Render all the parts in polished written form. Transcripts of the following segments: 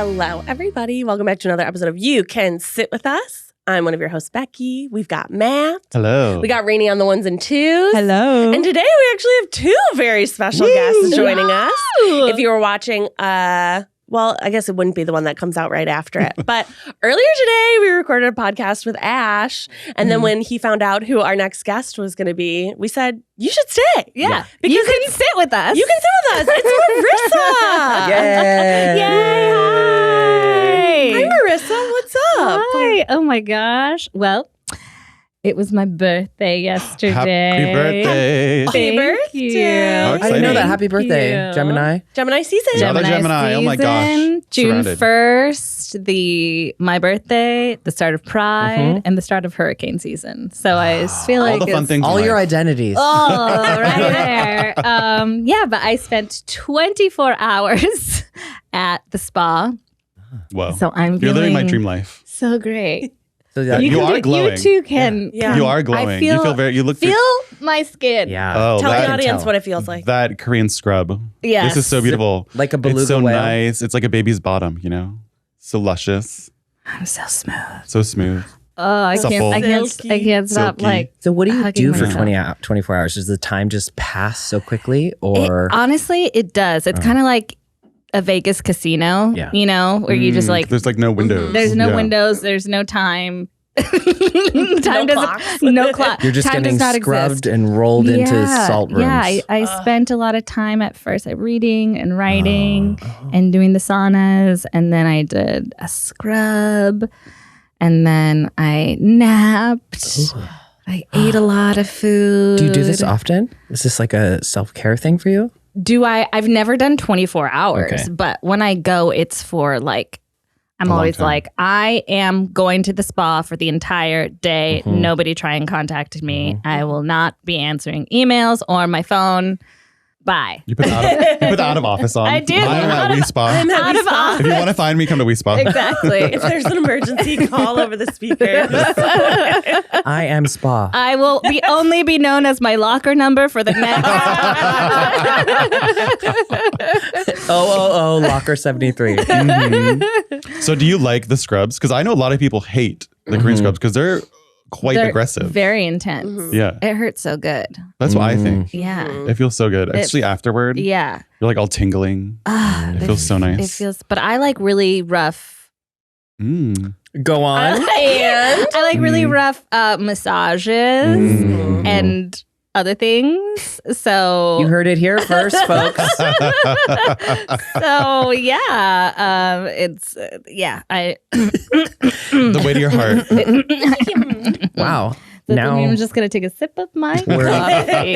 Hello, everybody. Welcome back to another episode of You Can Sit With Us. I'm one of your hosts, Becky. We've got Matt. Hello. We got Rainie on the ones and twos. Hello. And today we actually have two very special guests joining us. If you were watching, well, I guess it wouldn't be the one that comes out right after it. But earlier today, we recorded a podcast with Ash. And then when he found out who our next guest was going to be, we said, you should stay. Yeah. Because you can sit with us. You can sit with us. It's Marissa. Yay. Hi, Marissa. What's up? Hi. Oh, my gosh. Well, it was my birthday yesterday. Happy birthday. Happy birthday. How I didn't know that. Happy Thank birthday, you. Gemini. Gemini season. Another Gemini. Oh my gosh. June Surrounded. 1st, my birthday, the start of Pride, and the start of hurricane season. So I just feel All like the fun it's things. All in your life. identities. Oh, right there. Yeah, but I spent 24 hours at the spa. Whoa. So I'm You're living my feeling dream life. so great. So that, You are glowing. You too can. Yeah. You are glowing. I feel, you feel very. You look. feel my skin. yeah. Oh, Tell the that, audience tell. what it feels like. that Korean scrub. Yes. This is so beautiful. Like a beluga It's so whale. nice. It's like a baby's bottom. You know, so luscious, I'm so smooth. so smooth. Oh, I Supple. can't stop. Silky. Like, So what do you hugging do for myself. 24 hours? Does the time just pass so quickly, or honestly, it does. It's kind of like a Vegas casino, Yeah. you know, where you just like, There's like no windows. there's no Yeah. windows, there's no time. Time No doesn't, clocks. no clock. you're just time getting does not scrubbed exist. and rolled into salt rooms? Yeah, I spent a lot of time at first reading and writing and doing the saunas. And then I did a scrub. And then I napped. I ate a lot of food. Do you do this often? Is this like a self-care thing for you? I've never done 24 hours, Okay. but when I go, it's for like, I'm A long always time. like, I am going to the spa for the entire day. Mm-hmm. Nobody try and contact me. I will not be answering emails or my phone. Bye. You put the out of office on. I did. I'm at We Spa. Out of office. If you want to find me, come to We Spa. Exactly. If there's an emergency, call over the speaker. I am Spa. I will only be known as my locker number for the next. Locker 73. Mhm. So do you like the scrubs? Because I know a lot of people hate the Korean scrubs because they're quite They're aggressive. Very intense. Yeah. It hurts so good. That's what I think. Yeah. It feels so good. Actually, afterward, Yeah. you're like all tingling. It feels so nice. It feels, but I like really rough. Mm. Go on. And I like really rough massages and other things. So, You heard it here first, folks. so yeah, it's I. The way to your heart. Wow. So Now, I'm just gonna take a sip of my We're- coffee.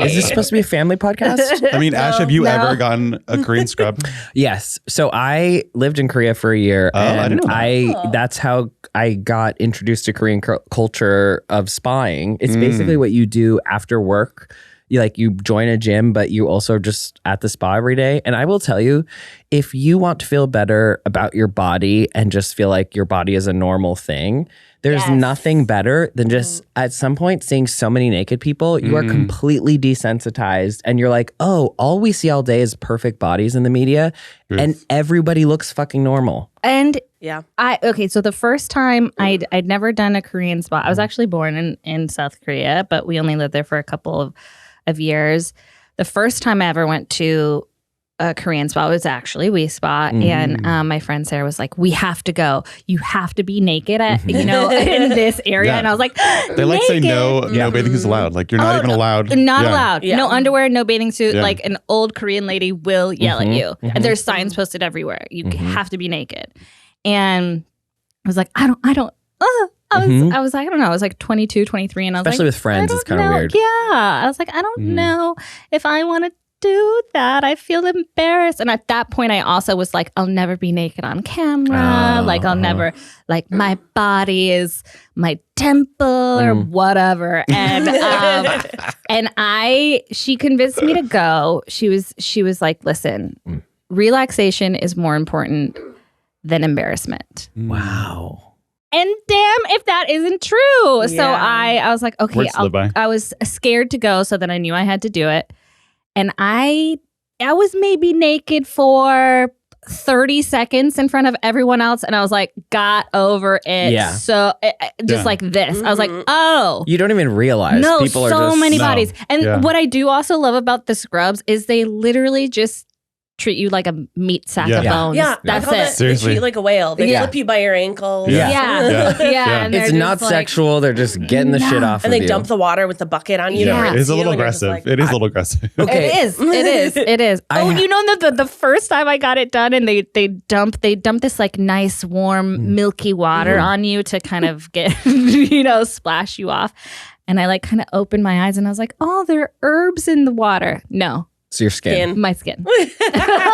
is this supposed to be a family podcast? I mean, Ash, have you No. ever gotten a Korean scrub? Yes. So I lived in Korea for a year, Oh, I and didn't know that's how I got introduced to Korean culture of spying. It's basically what you do after work. You join a gym, but you also just at the spa every day. And I will tell you, if you want to feel better about your body and just feel like your body is a normal thing, there's nothing better than just at some point seeing so many naked people. You are completely desensitized and you're like, oh, all we see all day is perfect bodies in the media and everybody looks fucking normal. And yeah. so the first time I'd never done a Korean spa. I was actually born in South Korea, but we only lived there for a couple of years. The first time I ever went to a Korean spa was actually We Spa, and my friend Sarah was like, "We have to go. You have to be naked at in this area." Yeah. And I was like, They like say "Naked?" no bathing is allowed. Like you're not even allowed. Not Yeah. allowed. Yeah. No underwear, no bathing suit. Yeah. Like an old Korean lady will yell at you. And there's signs posted everywhere. You have to be naked. And I was like, I was like, I don't know. I was like 22, 23. And I was Especially like, with friends, I it's don't kind of know. weird. Yeah. I was like, I don't know if I want to do that. I feel embarrassed. And at that point, I also was like, I'll never be naked on camera. Like, I'll never, like, my body is my temple or whatever. And, she convinced me to go. She was like, listen, relaxation is more important than embarrassment. Wow. And damn if that isn't true. So Yeah. I was like, okay, Words to live by. I was scared to go, so then I knew I had to do it. And I was maybe naked for 30 seconds in front of everyone else, and I was like, got over it. Yeah. So just like this, I was like, oh. You don't even realize No, people are so just many bodies. And Yeah. what I do also love about the scrubs is they literally just treat you like a meat sack of Yeah. bones. Yeah, That's I call it. They Seriously. treat you like a whale. They Yeah. flip you by your ankles. Yeah. Yeah. And It's they're not just like, sexual. They're just getting the shit off And of they you. dump the water with the bucket on you. Yeah. to It rinse is a you, little and you're just aggressive. like, It is a little aggressive. Okay. It is. Oh, you know the first time I got it done, and they dump this like nice warm milky water on you to kind of get splash you off. And I like kind of opened my eyes and I was like, oh, there are herbs in the water. No, So your skin. my skin.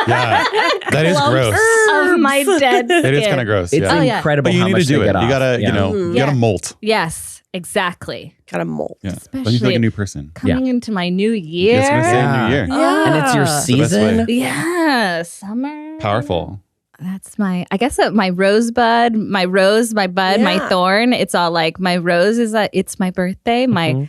Yeah. That is Clumps gross. of my dead skin. It is kind of gross. It's Yeah. Oh, yeah. incredible But you how need much to do they it. get You off. gotta, Yeah. you Yeah. gotta molt. Yes, exactly. kind of mold. Yeah. But you feel like Especially a new person. coming into my new year. Yes, we're gonna say Yeah. New Year. Yeah. And it's your best season. way. Yeah, summer. Powerful. That's my rosebud, my rose, my bud, my Yeah. thorn. It's all like my rose is that it's my birthday. My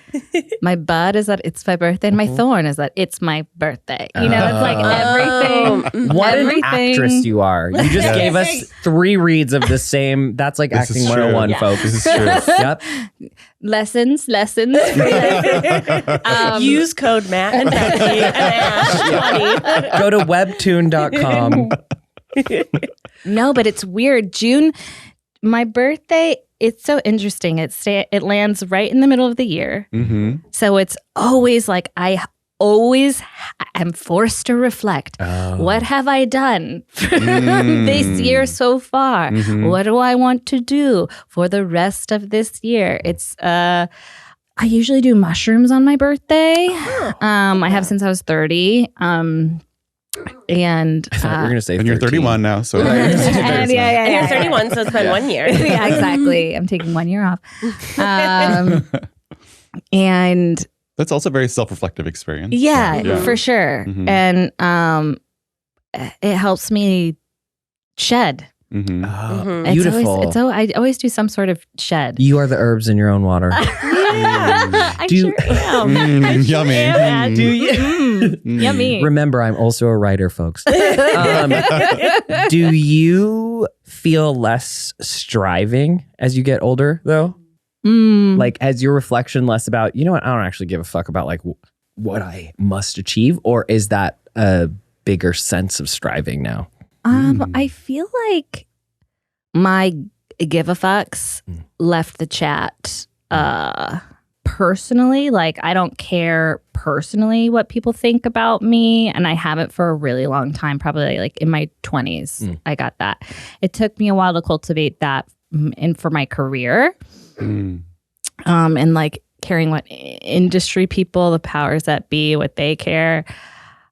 bud is that it's my birthday. And my thorn is that it's my birthday. It's like everything. What Everything. an actress you are. You just gave us 3 reads of the same. That's like This acting is 101, true. folks. This is true. Yep. Lessons. Use code Matt and Becky and Ash 20. Go to webtoon.com. No, but it's weird. June, my birthday, it's so interesting. It lands right in the middle of the year. Mm-hmm. So it's always like I always am forced to reflect. What have I done this year so far? What do I want to do for the rest of this year? It's I usually do mushrooms on my birthday. I have since I was 30. And I thought you were going to say And you're 13. 31 now, so and And you're 31, so it's been 1 year. yeah, exactly. I'm taking 1 year off. And that's also a very self-reflective experience. yeah, for sure. Mhm. And it helps me shed. Mm-hmm. Oh, It's beautiful. I always do some sort of shed. You are the herbs in your own water. I Do- sure am. I sure Yummy. am, Anne. Do you? Yummy. Remember, I'm also a writer, folks. Do you feel less striving as you get older, though? Like, as your reflection less about, you know what, I don't actually give a fuck about like what I must achieve, or is that a bigger sense of striving now? I feel like my give a fucks left the chat personally. Like, I don't care personally what people think about me, and I haven't for a really long time, probably like in my 20s. I got that. It took me a while to cultivate that and for my career. And like caring what industry people, the powers that be, what they care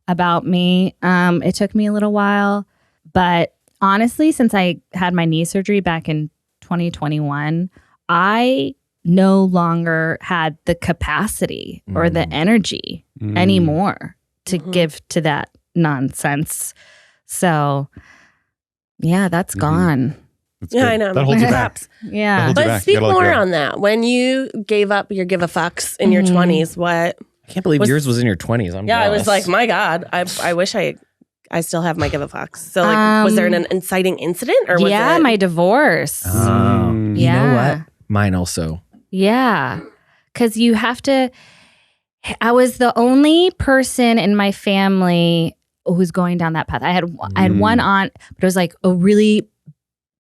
about me. It took me a little while, but honestly, since I had my knee surgery back in 2021, I no longer had the capacity or the energy anymore to give to that nonsense. So yeah, that's gone. That's Yeah, good. I know. That holds you back. Perhaps. Yeah. That holds you But back. speak You gotta let more go. on that. When you gave up your give a fucks in your 20s, what? I can't believe Was- yours was in your 20s. I'm Yeah, I was jealous. like, my God, I wish I still have my give a fucks. So like, was there an inciting incident or was Yeah, it? my divorce. Oh, you Yeah. know what? Mine also. Yeah. Because you have to, I was the only person in my family who's going down that path. I had one aunt, but it was like a really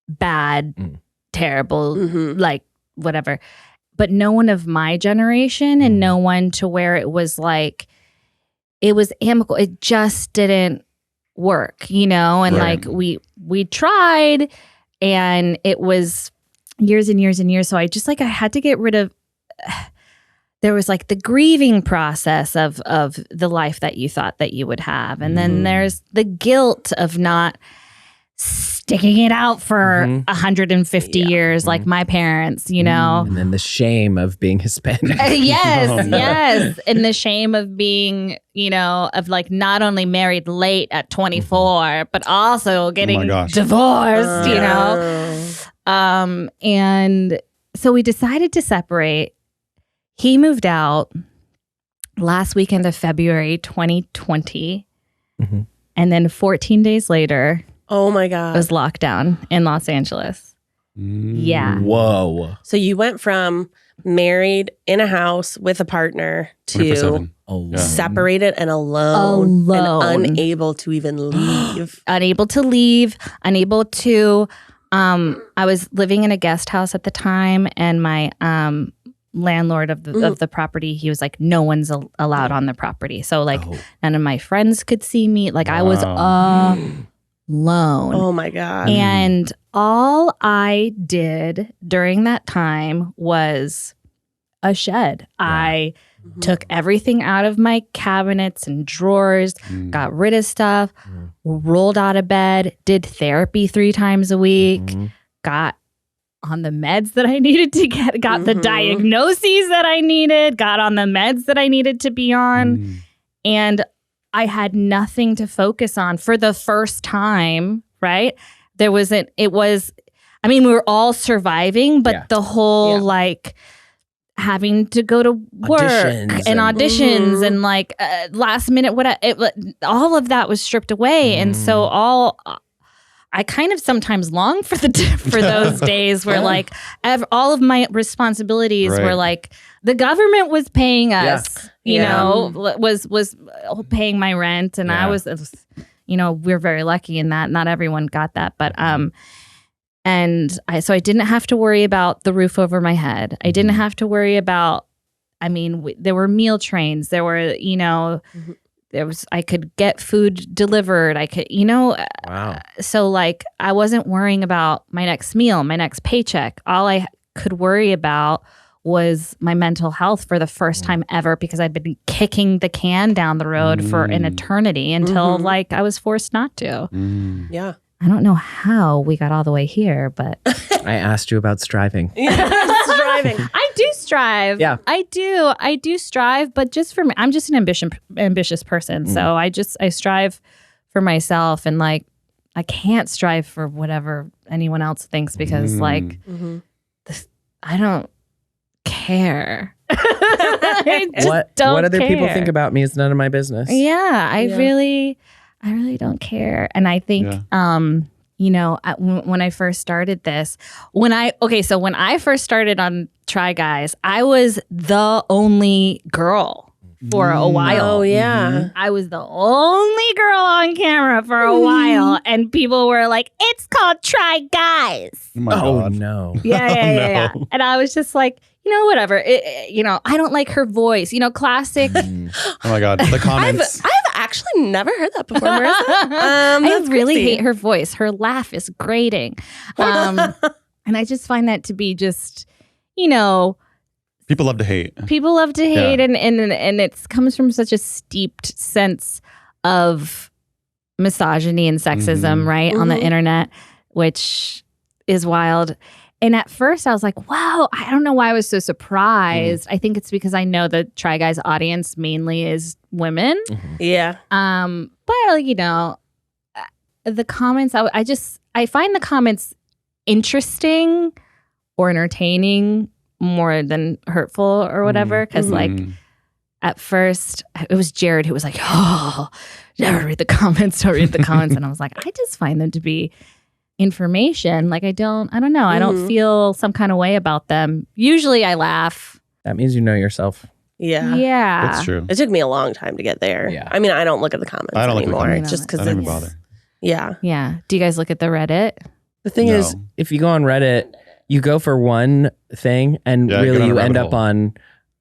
bad, terrible, like whatever. But no one of my generation and no one to where it was like, it was amicable. It just didn't work, And Right. like we tried and it was years and years and years. So I had to get rid of, there was like the grieving process of the life that you thought that you would have. And then there's the guilt of not sticking it out for 150 years like my parents, And then the shame of being Hispanic. Yes. And the shame of being, of like not only married late at 24, but also getting gosh. divorced, And so we decided to separate. He moved out last weekend of February 2020. And then 14 days later, Oh my It God. was lockdown in Los Angeles. Yeah. Whoa. So you went from married in a house with a partner to 24/7. separated and alone and unable to even leave. Unable to leave, unable to I was living in a guest house at the time, and my landlord of the property, he was like, no one's allowed on the property. So like none of my friends could see me. Like I was alone. Oh my God. And all I did during that time was a shed. I took everything out of my cabinets and drawers, got rid of stuff, rolled out of bed, did therapy 3 times a week, got on the meds that I needed to get, got the diagnoses that I needed, got on the meds that I needed to be on. And I had nothing to focus on for the first time, right? We were all surviving, but the whole like having to go to work and auditions and like last minute, all of that was stripped away. And so I kind of sometimes long for those days where like all of my responsibilities were like the government was paying us, you know, was paying my rent, and I was, you know, we're very lucky in that not everyone got that, but so I didn't have to worry about the roof over my head. I didn't have to worry about. I mean, there were meal trains. There were, you know. I could get food delivered. I could, you know, so like I wasn't worrying about my next meal, my next paycheck. All I could worry about was my mental health for the first time ever, because I'd been kicking the can down the road for an eternity until like I was forced not to. Yeah. I don't know how we got all the way here, but I asked you about striving. Striving. I do strive. Yeah. I do strive, but just for me, I'm just an ambitious person. So I strive for myself, and like I can't strive for whatever anyone else thinks, because like I don't care. What other people think about me is none of my business. Yeah, I really don't care. And I think, you know, when I first started this, when I first started on Try Guys, I was the only girl for a while. Oh, yeah. I was the only girl on camera for a while. And people were like, it's called Try Guys. Oh my God. No. Yeah. And I was just like, you know, whatever. You know, I don't like her voice. You know, classic. Oh my God. The comments. I've actually never heard that before, Marissa. I really hate her voice. Her laugh is grating. And I just find that to be just, you know. People love to hate. People love to hate. And it comes from such a steeped sense of misogyny and sexism, right? On the internet, which is wild. And at first I was like, wow, I don't know why I was so surprised. I think it's because I know the Try Guys audience mainly is women. Yeah. But you know, the comments, I find the comments interesting or entertaining more than hurtful or whatever. Because like at first it was Jared who was like, oh, never read the comments, don't read the comments. And I was like, I just find them to be information. Like I don't know. I don't feel some kind of way about them. Usually I laugh. That means you know yourself. Yeah. That's true. It took me a long time to get there. Yeah. I mean, I don't look at the comments I don't look at the anymore. comments. Just because I don't even it's bother. Yeah. Yeah. Do you guys look at the Reddit? The thing is, if you go on Reddit, you go for one thing and really you end up on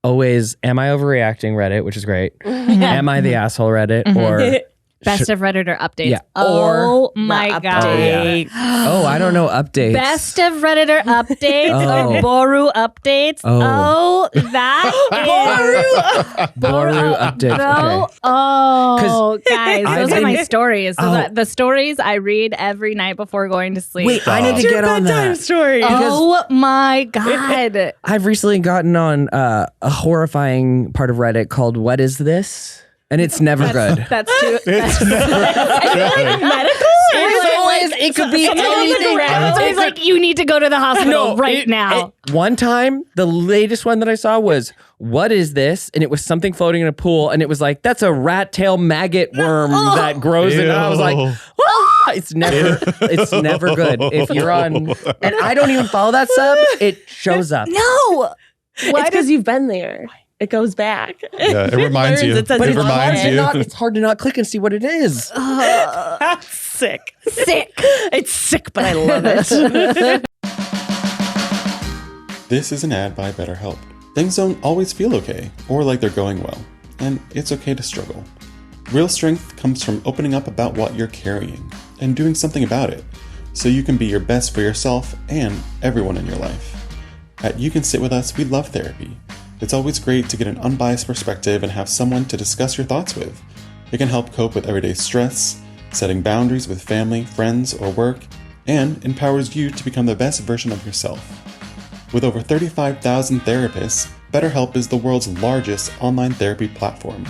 always, am I overreacting Reddit, which is great. Am I the asshole Reddit? Or Best of Redditor updates. Yeah. Oh my God. Oh, I don't know updates. Best of Redditor updates or Boru updates. Oh, that is Boru updates. No. Okay. Oh, guys, those are my stories. Oh. The stories I read every night before going to sleep. Wait, I need to get on that. Story. Oh my God. I've recently gotten on a horrifying part of Reddit called What Is This? And it's never good. That's too. It's I feel like medical. It's always it could be anything. It's like, you need to go to the hospital now. One time, the latest one that I saw was, what is this? And it was something floating in a pool. And it was like, that's a rat tail maggot worm that grows in. And I was like, it's never good. If you're on, and I don't even follow that sub, it shows up. No. It's because you've been there. It goes back. Yeah, it reminds you. It But it reminds you. It's hard to not click and see what it is. That's sick. Sick. It's sick, but I love it. This is an ad by BetterHelp. Things don't always feel okay or like they're going well, and it's okay to struggle. Real strength comes from opening up about what you're carrying and doing something about it, so you can be your best for yourself and everyone in your life. At You Can Sit With Us, we love therapy. It's always great to get an unbiased perspective and have someone to discuss your thoughts with. It can help cope with everyday stress, setting boundaries with family, friends, or work, and empowers you to become the best version of yourself. With over 35,000 therapists, BetterHelp is the world's largest online therapy platform,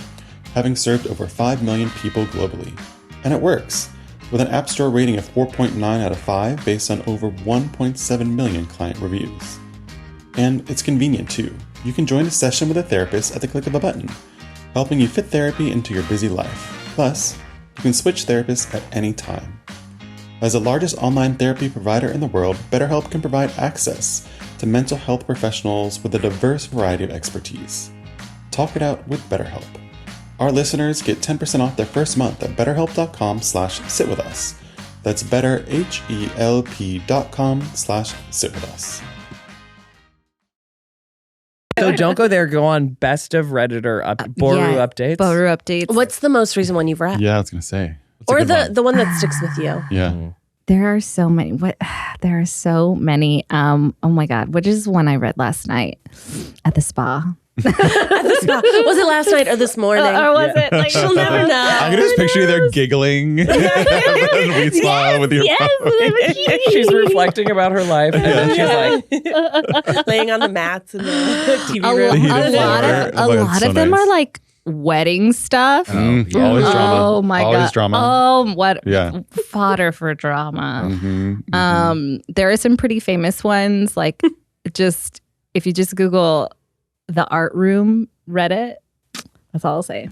having served over 5 million people globally. And it works, with an App Store rating of 4.9 out of 5 based on over 1.7 million client reviews. And it's convenient too. You can join a session with a therapist at the click of a button, helping you fit therapy into your busy life. Plus, you can switch therapists at any time. As the largest online therapy provider in the world, BetterHelp can provide access to mental health professionals with a diverse variety of expertise. Talk it out with BetterHelp. Our listeners get 10% off their first month at betterhelp.com/sitwithus. That's betterhelp.com/sitwithus. So don't go there. Go on Best of Redditor Boru Updates. Boru Updates. What's the most recent one you've read? Yeah, I was going to say. That's a Or good one. the one that sticks with you? Yeah. There are so many. There are so many. Oh my God. Which is one I read last night at the spa. At the spa. Was it last night or this morning? Or was it? Like, She'll never know. I can just picture you there giggling and we smile with your phone. She's reflecting about her life, and then she's like, Laying on the mats in the TV A room. lot of them are like wedding stuff. Always drama. Oh my Always God. drama. Oh, what Yeah. fodder for drama. Mm-hmm. There are some pretty famous ones. Like, just if you just Google the art room Reddit, that's all I'll say.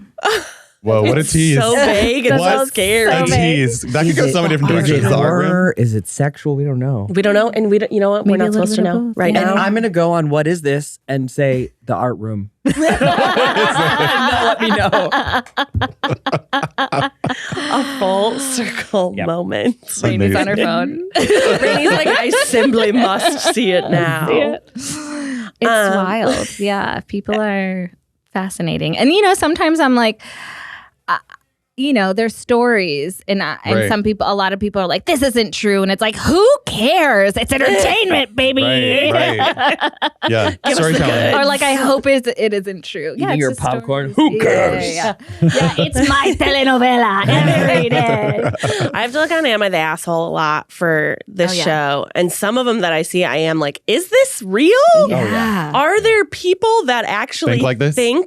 Whoa, what a tease. So vague and so scary. A tease. That could go so many different is directions. it The art room. horror? Is it sexual? We don't know. We don't know, and we don't. You know what? We're Maybe not a little supposed to bit of know both. right Yeah. now. And I'm going to go on what is this and say the art room. Let me know. A full circle moment. Rainie's on her phone. Rainie's like, I simply must see it now. It's wild. Yeah. People are fascinating. And, sometimes I'm like, there's stories and Right. a lot of people are like, this isn't true. And it's like, who cares? It's entertainment, baby. Right. Yeah. Storytelling. Or like, I hope it isn't true. Eating it's your just popcorn. stories. Who cares? Yeah, it's my telenovela. Every day. I have to look on Am I the Asshole a lot for this show. And some of them that I see, I am like, is this real? Yeah. Are there people that actually Think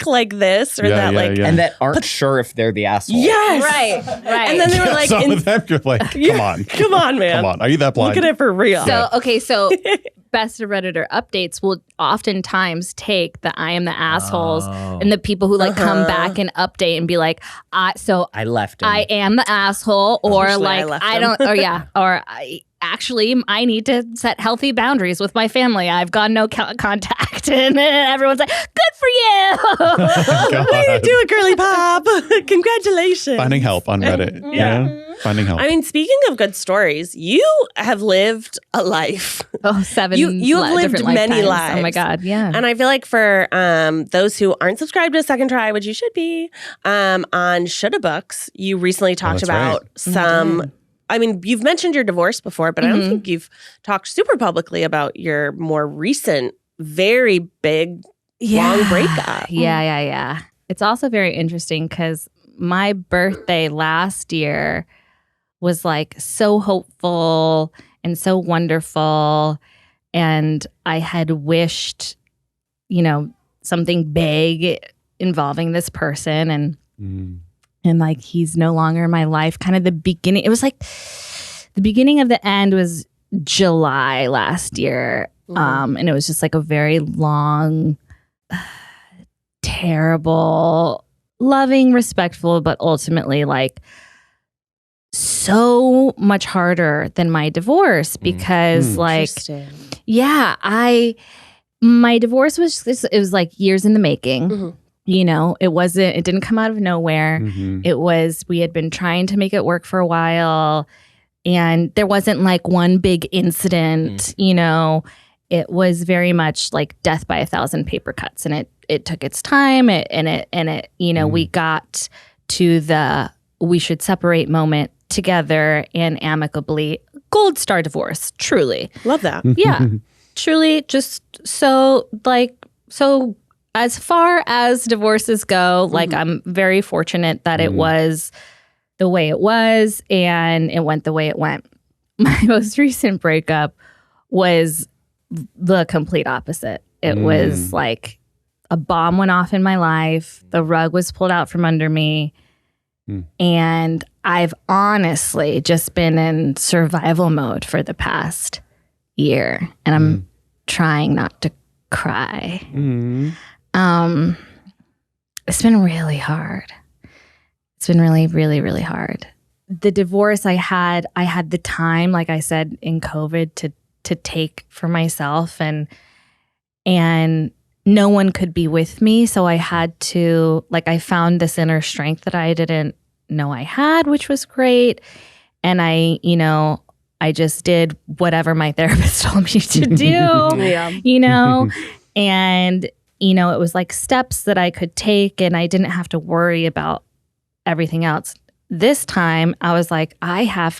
like this? Or that like... And that aren't sure if they're the asshole. Yes. Right. And then they were like... Some of them, you're like, come on. Come on, man. Come on. Are you that blind? Look at it for real. So Best of Redditor Updates will oftentimes take the I am the assholes and the people who come back and update and be like, I left him. I am the asshole, or Usually like I left I him. don't, or or I need to set healthy boundaries with my family. I've got no contact, and everyone's like, "Good for you." Way to do it, girly pop. Congratulations. Finding help on Reddit. Yeah. Finding help. I mean, speaking of good stories, you have lived a life. Oh, 7 You have lived different many lifetimes. lives. Oh my God, yeah. And I feel like for those who aren't subscribed to Second Try, which you should be, on Shoulda Books, you recently talked that's about right. some... I mean, you've mentioned your divorce before, but I don't think you've talked super publicly about your more recent, very big, long breakup. Yeah. It's also very interesting because my birthday last year was like so hopeful and so wonderful. And I had wished, something big involving this person. And like, he's no longer in my life. Kind of the beginning. It was like the beginning of the end was July last year. And it was just like a very long, terrible, loving, respectful, but ultimately like so much harder than my divorce because like, my divorce it was like years in the making. You know, it didn't come out of nowhere. It was, we had been trying to make it work for a while and there wasn't like one big incident, you know. It was very much like death by 1,000 paper cuts, and it took its time. You know, we got to the we should separate moment together and amicably. Gold star divorce, truly. Love that. Yeah, truly. Just so as far as divorces go, like I'm very fortunate that it was the way it was, and it went the way it went. My most recent breakup was the complete opposite. It was like a bomb went off in my life. The rug was pulled out from under me. And I've honestly just been in survival mode for the past year. And I'm trying not to cry. It's been really hard. It's been really, really, really hard. The divorce I had the time, like I said, in COVID to take for myself, and no one could be with me. So I had to, like, I found this inner strength that I didn't know I had, which was great. And I just did whatever my therapist told me to do, you know, and, you know, it was like steps that I could take and I didn't have to worry about everything else. This time I was like, I had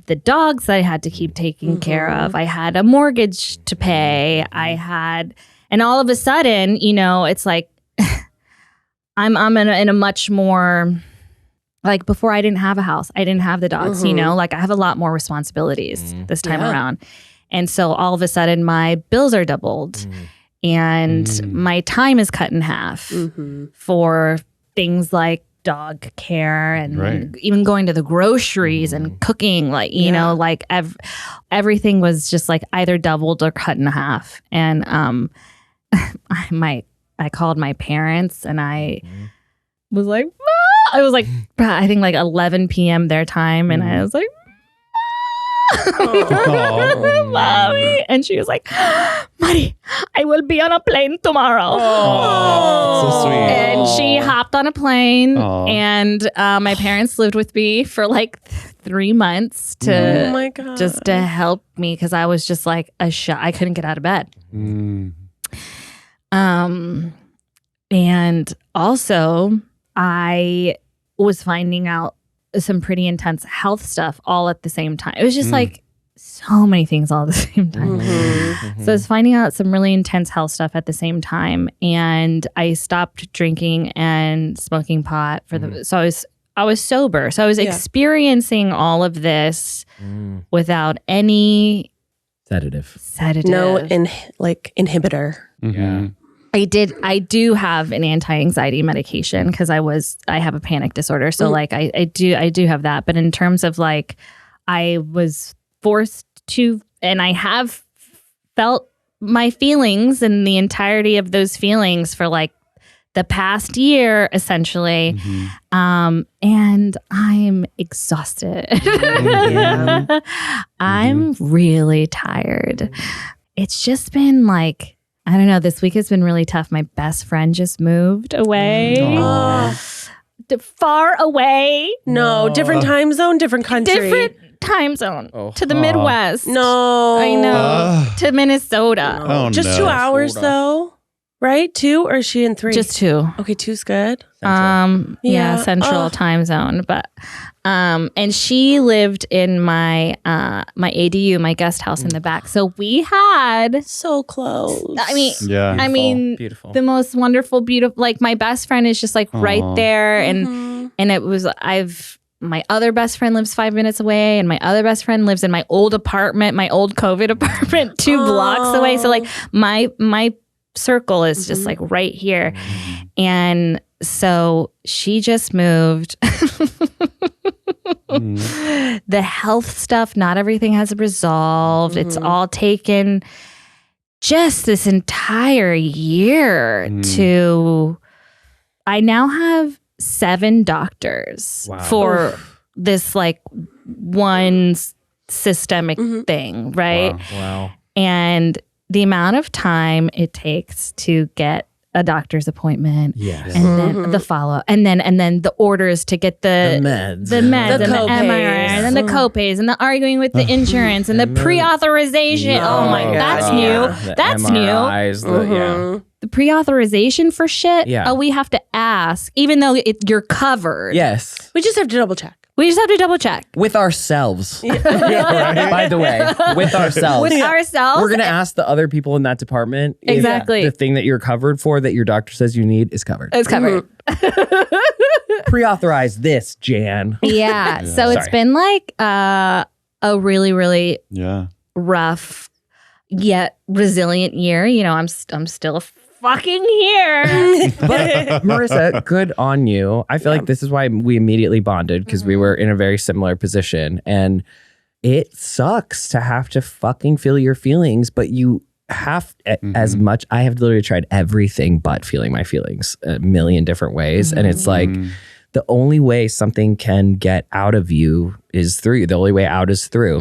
the dogs that I had to keep taking care of. I had a mortgage to pay. And all of a sudden, you know, it's like I'm in a much more, like before I didn't have a house. I didn't have the dogs, you know, like I have a lot more responsibilities this time around. And so all of a sudden my bills are doubled and my time is cut in half for things like dog care and even going to the groceries and cooking, like, you know, like everything was just like either doubled or cut in half. And I called my parents and I was like, ah! It was like, I think like 11 p.m. their time. And I was like, Mommy. And she was like, Mari, I will be on a plane tomorrow. So sweet. And she hopped on a plane and my parents lived with me for like 3 months to just to help me because I was just like I couldn't get out of bed. And also I was finding out some pretty intense health stuff all at the same time. It was just like so many things all at the same time. So I was finding out some really intense health stuff at the same time. And I stopped drinking and smoking pot so I was sober. So I was experiencing all of this without any sedative. No inhibitor. Yeah. I do have an anti-anxiety medication because I have a panic disorder. So like I do have that. But in terms of like, I was forced to, and I have felt my feelings and the entirety of those feelings for like the past year, essentially. And I'm exhausted. I'm really tired. It's just been like, I don't know. This week has been really tough. My best friend just moved away. Far away. No, different time zone, different country. Different time zone to the Midwest. No. I know. To Minnesota. Oh, just 2 hours though, right? 2 or is she in 3? Just 2. Okay, 2's good. Central time zone. But and she lived in my ADU, my guest house in the back. So we had so close. I mean, Beautiful. the most wonderful, beautiful. Like my best friend is just like right there, and it was my other best friend lives 5 minutes away, and my other best friend lives in my old apartment, my old COVID apartment, 2 blocks away. So like my circle is just like right here. And so she just moved. The health stuff, not everything has resolved. It's all taken just this entire year to. I now have 7 doctors for this like one systemic thing, right? Wow. And the amount of time it takes to get a doctor's appointment, Yes. and then the follow-up, and then the orders to get the meds, and the co-pays. MRI, and then the co-pays, and the arguing with the insurance, and the pre-authorization. Oh my God, that's new. That's MRIs, new. The pre-authorization for shit. Yeah. Oh, we have to ask, even though you're covered. Yes. We just have to double check. We just have to double check. With ourselves. By the way, with ourselves. With ourselves. We're going to ask the other people in that department if Exactly. the thing that you're covered for that your doctor says you need is covered. It's covered. Pre-authorize this, Jan. Yeah. So it's Sorry. been like a really, really rough yet resilient year. You know, I'm still fucking here. But Marissa, good on you. I feel like this is why we immediately bonded, because we were in a very similar position. And it sucks to have to fucking feel your feelings, but you have as much. I have literally tried everything but feeling my feelings a million different ways. And it's like the only way something can get out of you is through you. The only way out is through.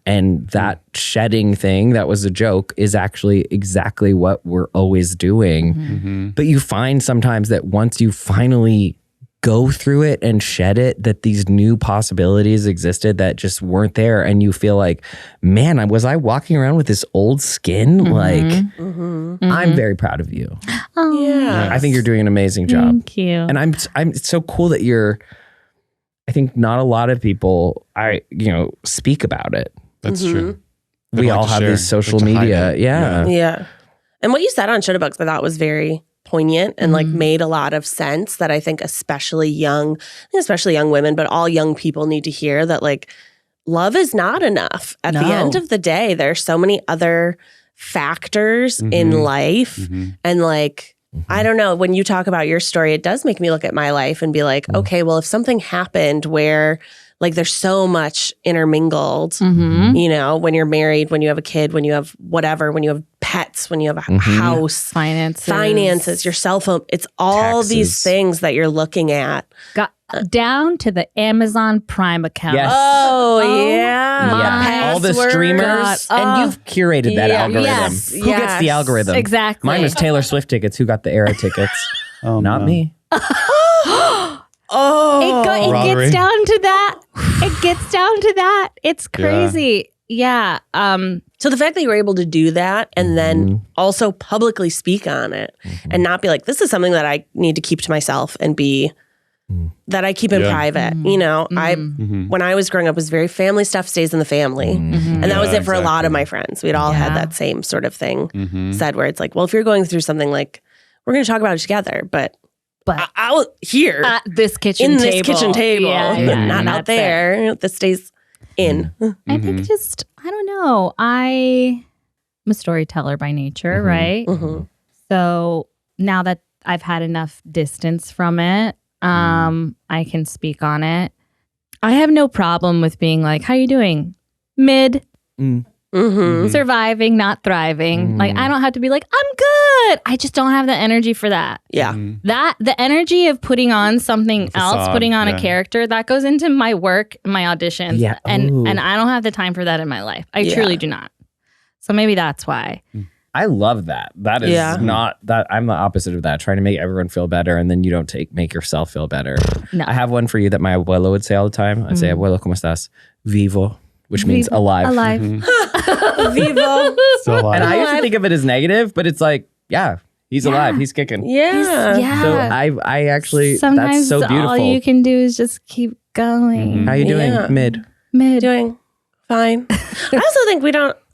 And that shedding thing that was a joke is actually exactly what we're always doing. But you find sometimes that once you finally go through it and shed it, that these new possibilities existed that just weren't there. And you feel like, man, was I walking around with this old skin? Like, I'm very proud of you. Oh, Yeah. I think you're doing an amazing job. thank you. And I'm it's so cool that I think not a lot of people speak about it. That's true. They We like all to have share. these social Like to hide media. it. Yeah. Yeah. And what you said on Shutterbugs I thought was very poignant and like made a lot of sense, that I think especially young women, but all young people need to hear, that like love is not enough. At the end of the day, there's so many other factors in life. And like, I don't know, when you talk about your story, it does make me look at my life and be like, okay, well, if something happened where like there's so much intermingled, you know, when you're married, when you have a kid, when you have whatever, when you have pets, when you have a house, finances, your cell phone, it's all these things that you're looking at. Got down to the Amazon Prime account. Yes. Oh yeah. my All the Passwords. streamers. And you've curated that algorithm. Yes. Who gets the algorithm? Exactly. Mine was Taylor Swift tickets. Who got the Era tickets? Not me. Oh, It gets down to that. It gets down to that. It's crazy. Yeah. So the fact that you were able to do that and then also publicly speak on it and not be like, this is something that I need to keep to myself and be that I keep in private. You know, when I was growing up, it was very family stuff stays in the family. And that was it for a lot of my friends. We'd all had that same sort of thing said, where it's like, well, if you're going through something, like, we're going to talk about it together, but out here at this kitchen table. this kitchen table, not out there. This stays in. I think just, I don't know. I'm a storyteller by nature, right? So now that I've had enough distance from it, I can speak on it. I have no problem with being like, how you doing? Mid. Surviving, not thriving. Like, I don't have to be like, I'm good. I just don't have the energy for that. Yeah. The energy of putting on something else, putting on a character, that goes into my work, my auditions. Yeah. And I don't have the time for that in my life. I truly do not. So maybe that's why. I love that. That is not that. I'm the opposite of that. Trying to make everyone feel better, and then you don't make yourself feel better. No. I have one for you that my abuelo would say all the time. I'd say, "Abuelo, ¿cómo estás? Vivo," which means alive. Alive. Vivo. Still alive. And I used to think of it as negative, but it's like, yeah, he's alive. He's kicking. Yeah. Yeah. So I actually, Sometimes that's so beautiful. all you can do is just keep going. How you doing? Yeah. Mid. Doing fine. I also think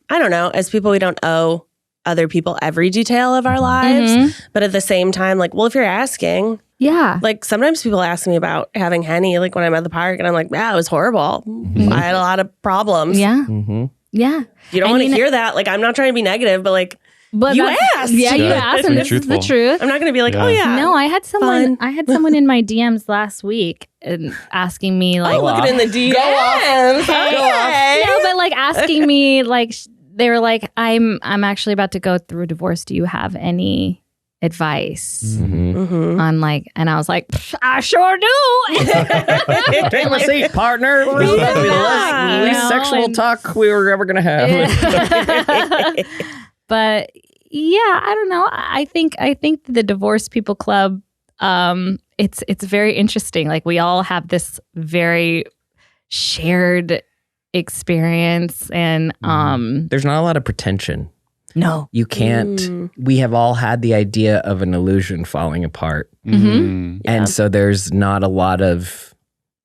I don't know, as people, we don't owe other people every detail of our lives. But at the same time, like, well, if you're asking, Yeah. like sometimes people ask me about having Henny, like when I'm at the park and I'm like, yeah, it was horrible. I had a lot of problems. Yeah. Mm-hmm. Yeah. You don't want to hear that. Like, I'm not trying to be negative, but like, But You that's- asked. Yeah, you Yeah, asked, it's and very this is the truthful. truth. I'm not going to be like, Yeah. oh yeah. No, I had someone. Fun. I had someone in my DMs last week and asking me like, Oh, looking in the DMs. Okay. no, but like asking me like they were like, I'm actually about to go through a divorce. Do you have any advice Mhm. on like? And I was like, I sure do. Take my seat, partner. This is about to be the Yeah. least You know, sexual and- talk we were ever going to have. But yeah, I don't know. I think the Divorce People Club, it's very interesting. Like we all have this very shared experience, and There's not a lot of pretension. no, You can't. We have all had the idea of an illusion falling apart. Mm-hmm. And so there's not a lot of,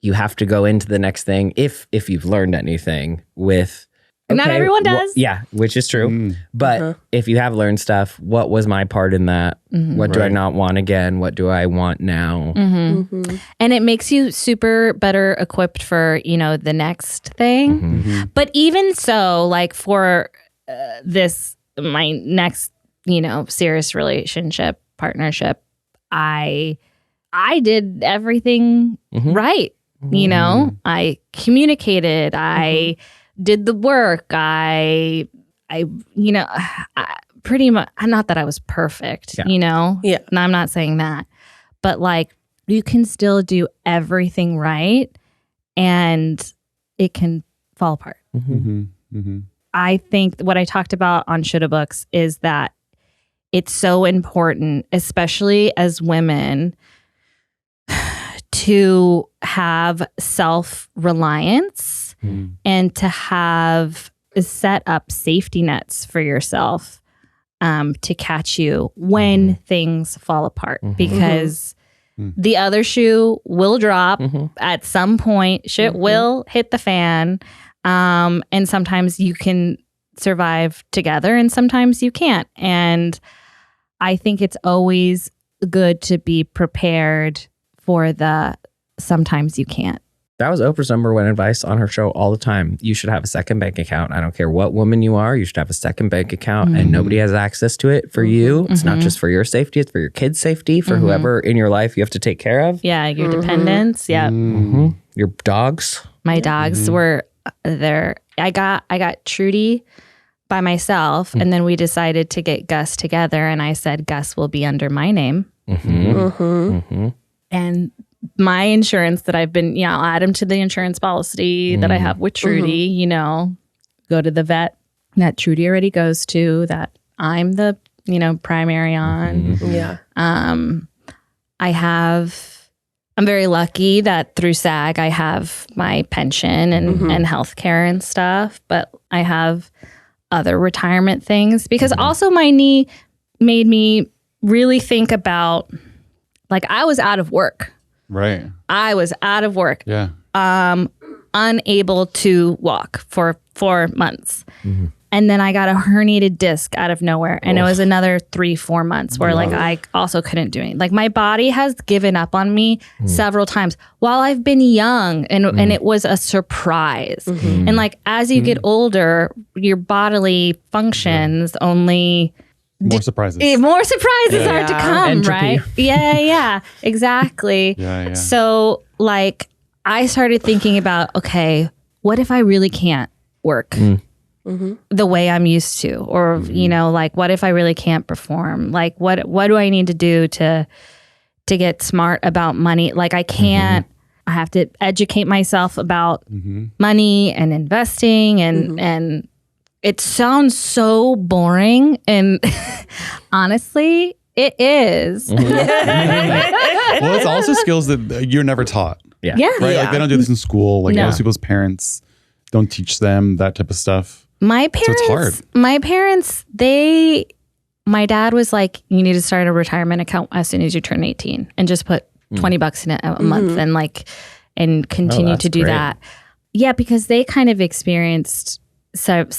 you have to go into the next thing if you've learned anything with. Not everyone does. Yeah, which is true. But if you have learned stuff, what was my part in that? What do I Right. not want again? What do I want now? Mm-hmm. And it makes you super better equipped for, the next thing. But even so, like for my next, serious relationship, partnership, I did everything right. I communicated. I did the work. I pretty much, not that I was perfect, Yeah. And I'm not saying that, but like you can still do everything right and it can fall apart. I think what I talked about on Shoulda Books is that it's so important, especially as women, to have self-reliance and to have set up safety nets for yourself to catch you when things fall apart, because the other shoe will drop at some point. Shit will hit the fan. And sometimes you can survive together and sometimes you can't. And I think it's always good to be prepared for the sometimes you can't. That was Oprah's number one advice on her show all the time. You should have a second bank account. I don't care what woman you are. You should have a second bank account and nobody has access to it for you. It's not just for your safety. It's for your kids' safety, for whoever in your life you have to take care of. Yeah, your dependents. Yeah. Your dogs. My dogs were there. I got Trudy by myself, and then we decided to get Gus together, and I said Gus will be under my name. And my insurance that I've been, I'll add him to the insurance policy that I have with Trudy, go to the vet that Trudy already goes to, that I'm the, primary on. Yeah. I'm very lucky that through SAG, I have my pension and healthcare and stuff, but I have other retirement things because also my knee made me really think about, like, I was out of work. Right. I was out of work, Yeah. unable to walk for 4 months. And then I got a herniated disc out of nowhere. And it was another 3-4 months where like I also couldn't do anything. Like my body has given up on me several times while I've been young, and it was a surprise. And like as you get older, your bodily functions only More surprises. more surprises are to come, Entropy. right? Yeah, exactly. Yeah. So like I started thinking about, okay, what if I really can't work the way I'm used to? Or, like what if I really can't perform? Like what do I need to do to get smart about money? Like I can't, I have to educate myself about money and investing and it sounds so boring, and honestly, it is. Well, it's also skills that you're never taught. Yeah. Yeah. Right? Like they don't do this in school. Like No. most people's parents don't teach them that type of stuff. My parents, it's hard. my dad was like, you need to start a retirement account as soon as you turn 18 and just put $20 in it a month and continue that's to do great. that. Yeah, because they kind of experienced some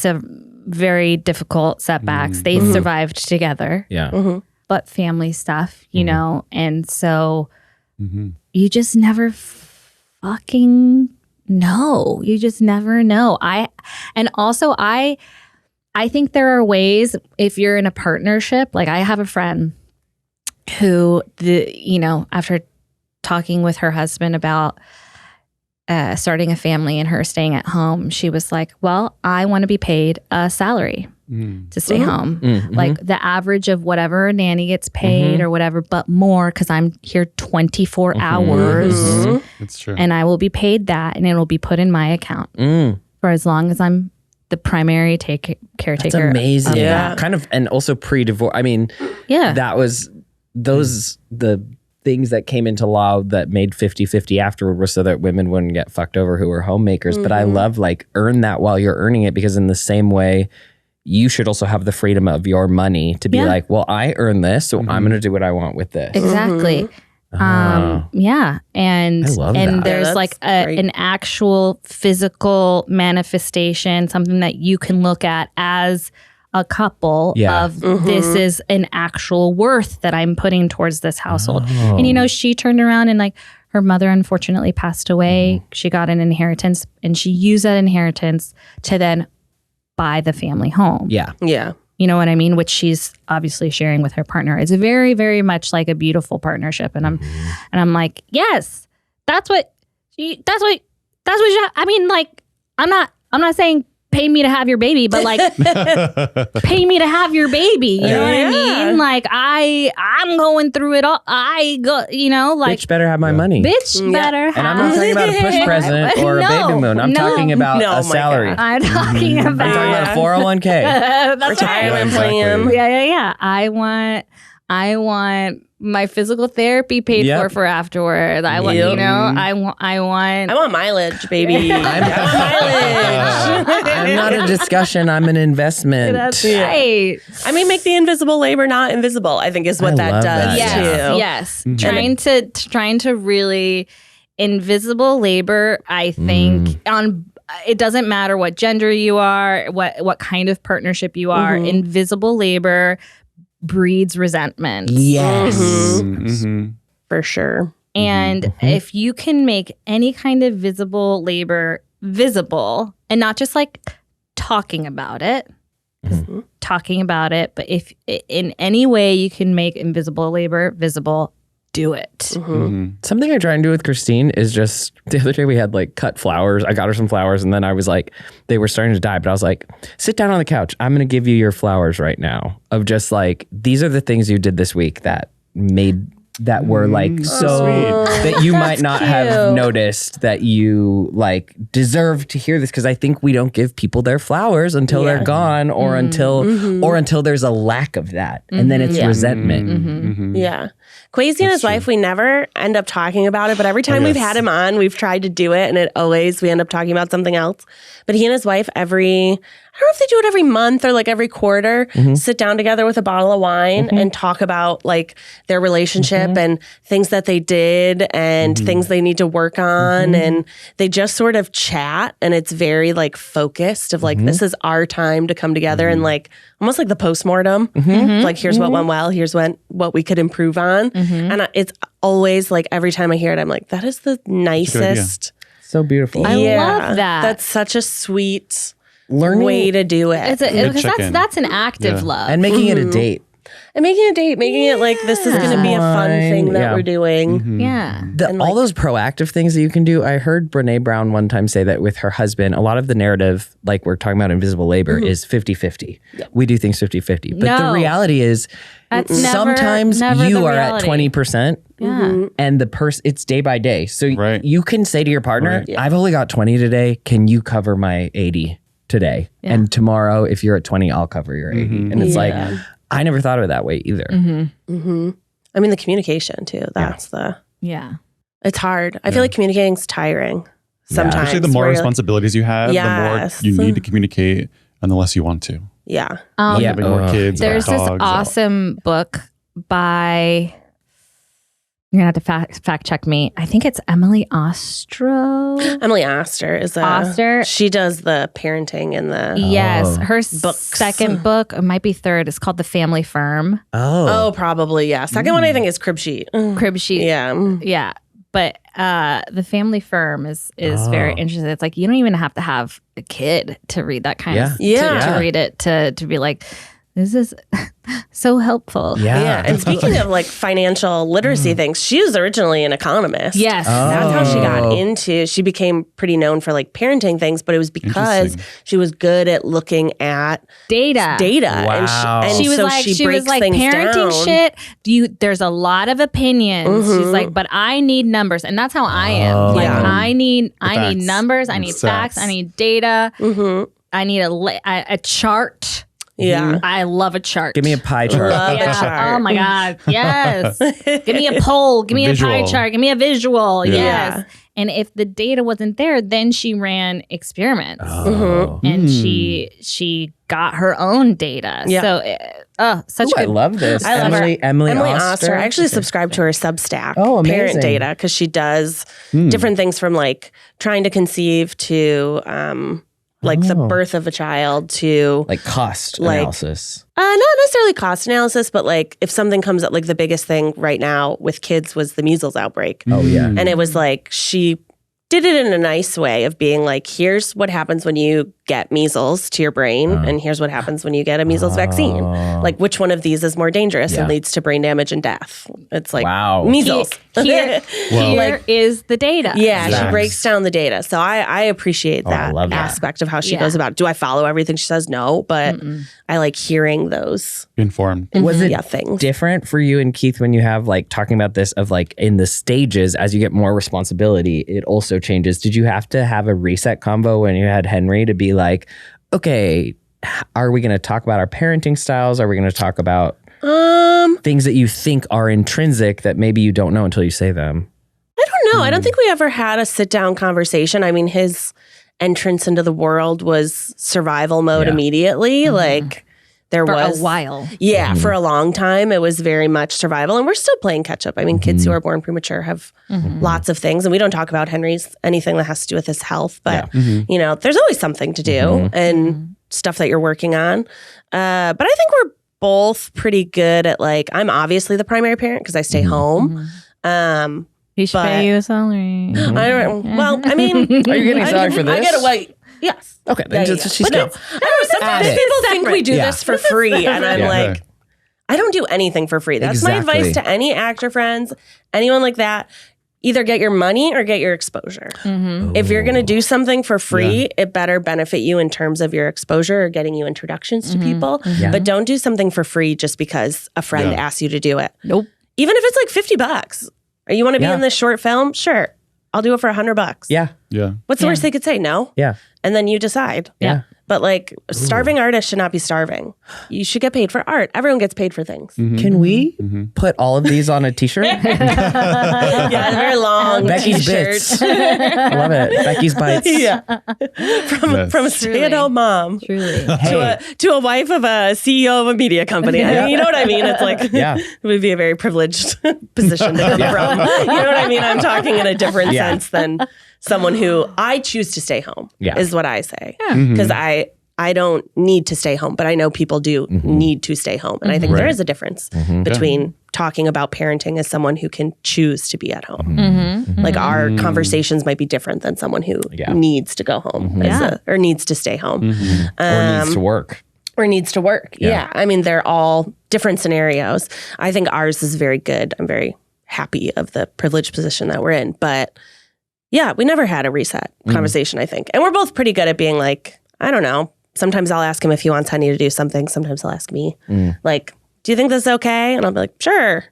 very difficult setbacks. They survived together, Yeah. but family stuff, know, and so you just never fucking know. You just never know. I I think there are ways if you're in a partnership. Like I have a friend who, after talking with her husband about starting a family and her staying at home, she was like, well, I want to be paid a salary to stay home. Like the average of whatever a nanny gets paid or whatever, but more because I'm here 24 hours. That's true. And I will be paid that and it'll be put in my account for as long as I'm the primary caretaker. That's amazing. Yeah. Kind of, and also pre-divorce. I mean, that was the things that came into law that made 50-50 afterward was so that women wouldn't get fucked over who were homemakers. But I love earn that while you're earning it, because in the same way, you should also have the freedom of your money to be like, well, I earn this, so I'm going to do what I want with this. Exactly. Yeah. And I love and that. there's like an actual physical manifestation, something that you can look at as a couple of this is an actual worth that I'm putting towards this household. And she turned around and like her mother unfortunately passed away. She got an inheritance and she used that inheritance to then buy the family home. Yeah. Yeah. You know what I mean? Which she's obviously sharing with her partner. It's very, very much like a beautiful partnership. And I'm like, yes, that's what I mean, like, I'm not saying pay me to have your baby, but like pay me to have your baby. You know what I mean? Like I'm going through it all. I go, like Bitch better have my money. Bitch better have. And I'm not talking about a push present or a baby moon. I'm talking about a salary. I'm talking about I'm talking about a 401k. That's Retirement right. plan. Yeah. I want my physical therapy paid for afterwards. I want, I want mileage, baby. I'm not a discussion. I'm an investment. That's right. I mean, make the invisible labor not invisible, I think is what that does too. Yes. Trying to really invisible labor, I think it doesn't matter what gender you are, what kind of partnership you are, invisible labor breeds resentment. Yes. For sure. And if you can make any kind of visible labor visible and not just like talking about it, but if in any way you can make invisible labor visible, do it. Something I try and do with Christine is just the other day we had like cut flowers. I got her some flowers and then I was like, they were starting to die, but I was like, sit down on the couch. I'm going to give you your flowers right now, of just like, these are the things you did this week that were like that you might not have noticed that you like deserve to hear this, because I think we don't give people their flowers until they're gone or until there's a lack of that, and then it's resentment. Yeah. Quasi and his wife, we never end up talking about it, but every time we've had him on, we've tried to do it, and we end up talking about something else. But he and his wife I don't know if they do it every month or like every quarter, sit down together with a bottle of wine and talk about like their relationship and things that they did and things they need to work on. And they just sort of chat, and it's very like focused of like, this is our time to come together and like almost like the postmortem. Like, here's what went well, here's what we could improve on. And it's always like every time I hear it, I'm like, that is the nicest. So beautiful. I love that. That's such a sweet way to do it. Because that's an act of love. And making it a date. And making it like, this is going to be a fun thing that we're doing. Yeah. All those proactive things that you can do. I heard Brene Brown one time say that with her husband, a lot of the narrative, like we're talking about invisible labor, is 50-50. Yeah. We do things 50-50. But the reality is, sometimes you are at 20%. Yeah. And it's day by day. So you can say to your partner, I've only got 20 today. Can you cover my 80 today? Yeah. And tomorrow, if you're at 20, I'll cover your 80. And it's like, I never thought of it that way either. I mean, the communication too. That's it's hard. I feel like communicating's tiring sometimes. Especially the more responsibilities you have, the more you need to communicate and the less you want to. Yeah. Like having more kids. There's this awesome book by, you're going to have to fact check me. I think it's Emily Ostro. Emily Oster is she does the parenting and the her books. Second book, it might be third. It's called The Family Firm. Oh, probably, yeah. Second one I think is Crib Sheet. Crib Sheet. Yeah. Yeah. But the family firm is very interesting. It's like you don't even have to have a kid to read that kind of to read it to be like, this is so helpful. Yeah. And speaking of like financial literacy things, she was originally an economist. Yes. That's how she got she became pretty known for like parenting things, but it was because she was good at looking at data. Wow. And she was like parenting shit. There's a lot of opinions. She's like, but I need numbers. And that's how I am. Like I need numbers. I need facts. I need data. I need a chart. Yeah. I love a chart. Give me a pie chart. Love a chart. Oh my God. Yes. Give me a poll. Give me a pie chart. Give me a visual. Yeah. Yes. And if the data wasn't there, then she ran experiments. And she got her own data. So such good. I love this. I love Emily Oster. I actually subscribe to her Substack, amazing. Parent Data, because she does different things from like trying to conceive to like the birth of a child to like cost analysis. Not necessarily cost analysis, but like if something comes up, like the biggest thing right now with kids was the measles outbreak. Oh yeah. And it was like she did it in a nice way of being like, here's what happens when you get measles to your brain, and here's what happens when you get a measles vaccine. Like which one of these is more dangerous and leads to brain damage and death? It's like measles. Here is the data. Yeah, she breaks down the data. So I appreciate that aspect of how she goes about it. Do I follow everything she says? No, but I like hearing those informed. Was it things. different for you and Keith when you have like talking about this of like in the stages as you get more responsibility, it also changes. Did you have to have a reset combo when you had Henry to be like, okay, are we going to talk about our parenting styles? Are we going to talk about things that you think are intrinsic that maybe you don't know until you say them? I don't know. I don't think we ever had a sit down conversation. I mean, his entrance into the world was survival mode immediately. Like there was a while. Yeah, for a long time, it was very much survival. And we're still playing catch up. I mean, kids who are born premature have lots of things. And we don't talk about Henry's anything that has to do with his health. But, you know, there's always something to do and stuff that you're working on. But I think we're both pretty good at like, I'm obviously the primary parent because I stay home. He should pay you a salary. Well, I mean, are you getting salary for this? I get a white. Yes. Okay. Then she's no. Sometimes people think we do this for free, and I'm like, I don't do anything for free. That's my advice to any actor friends, anyone like that. Either get your money or get your exposure. If you're going to do something for free, it better benefit you in terms of your exposure or getting you introductions to people. But don't do something for free just because a friend asks you to do it. Nope. Even if it's like $50. Or you want to be in this short film? Sure. I'll do it for $100. Yeah. What's the worst they could say? No? Yeah. And then you decide. Yeah. But like starving artists should not be starving. You should get paid for art. Everyone gets paid for things. Can we put all of these on a t-shirt? Yeah, very long Becky's t-shirt. Bits. I love it. Becky's Bites. Yeah. From a stay-at-home mom to a wife of a CEO of a media company. I mean, you know what I mean? It's like it would be a very privileged position to come from. You know what I mean? I'm talking in a different sense than someone who I choose to stay home is what I say. Because I don't need to stay home, but I know people do need to stay home. And I think there is a difference between talking about parenting as someone who can choose to be at home. Like our conversations might be different than someone who needs to go home or needs to stay home. Or needs to work. Or needs to work. Yeah. I mean, they're all different scenarios. I think ours is very good. I'm very happy of the privileged position that we're in. But yeah, we never had a reset conversation, I think. And we're both pretty good at being like, I don't know. Sometimes I'll ask him if he wants Honey to do something. Sometimes he'll ask me, like, do you think this is okay? And I'll be like, sure.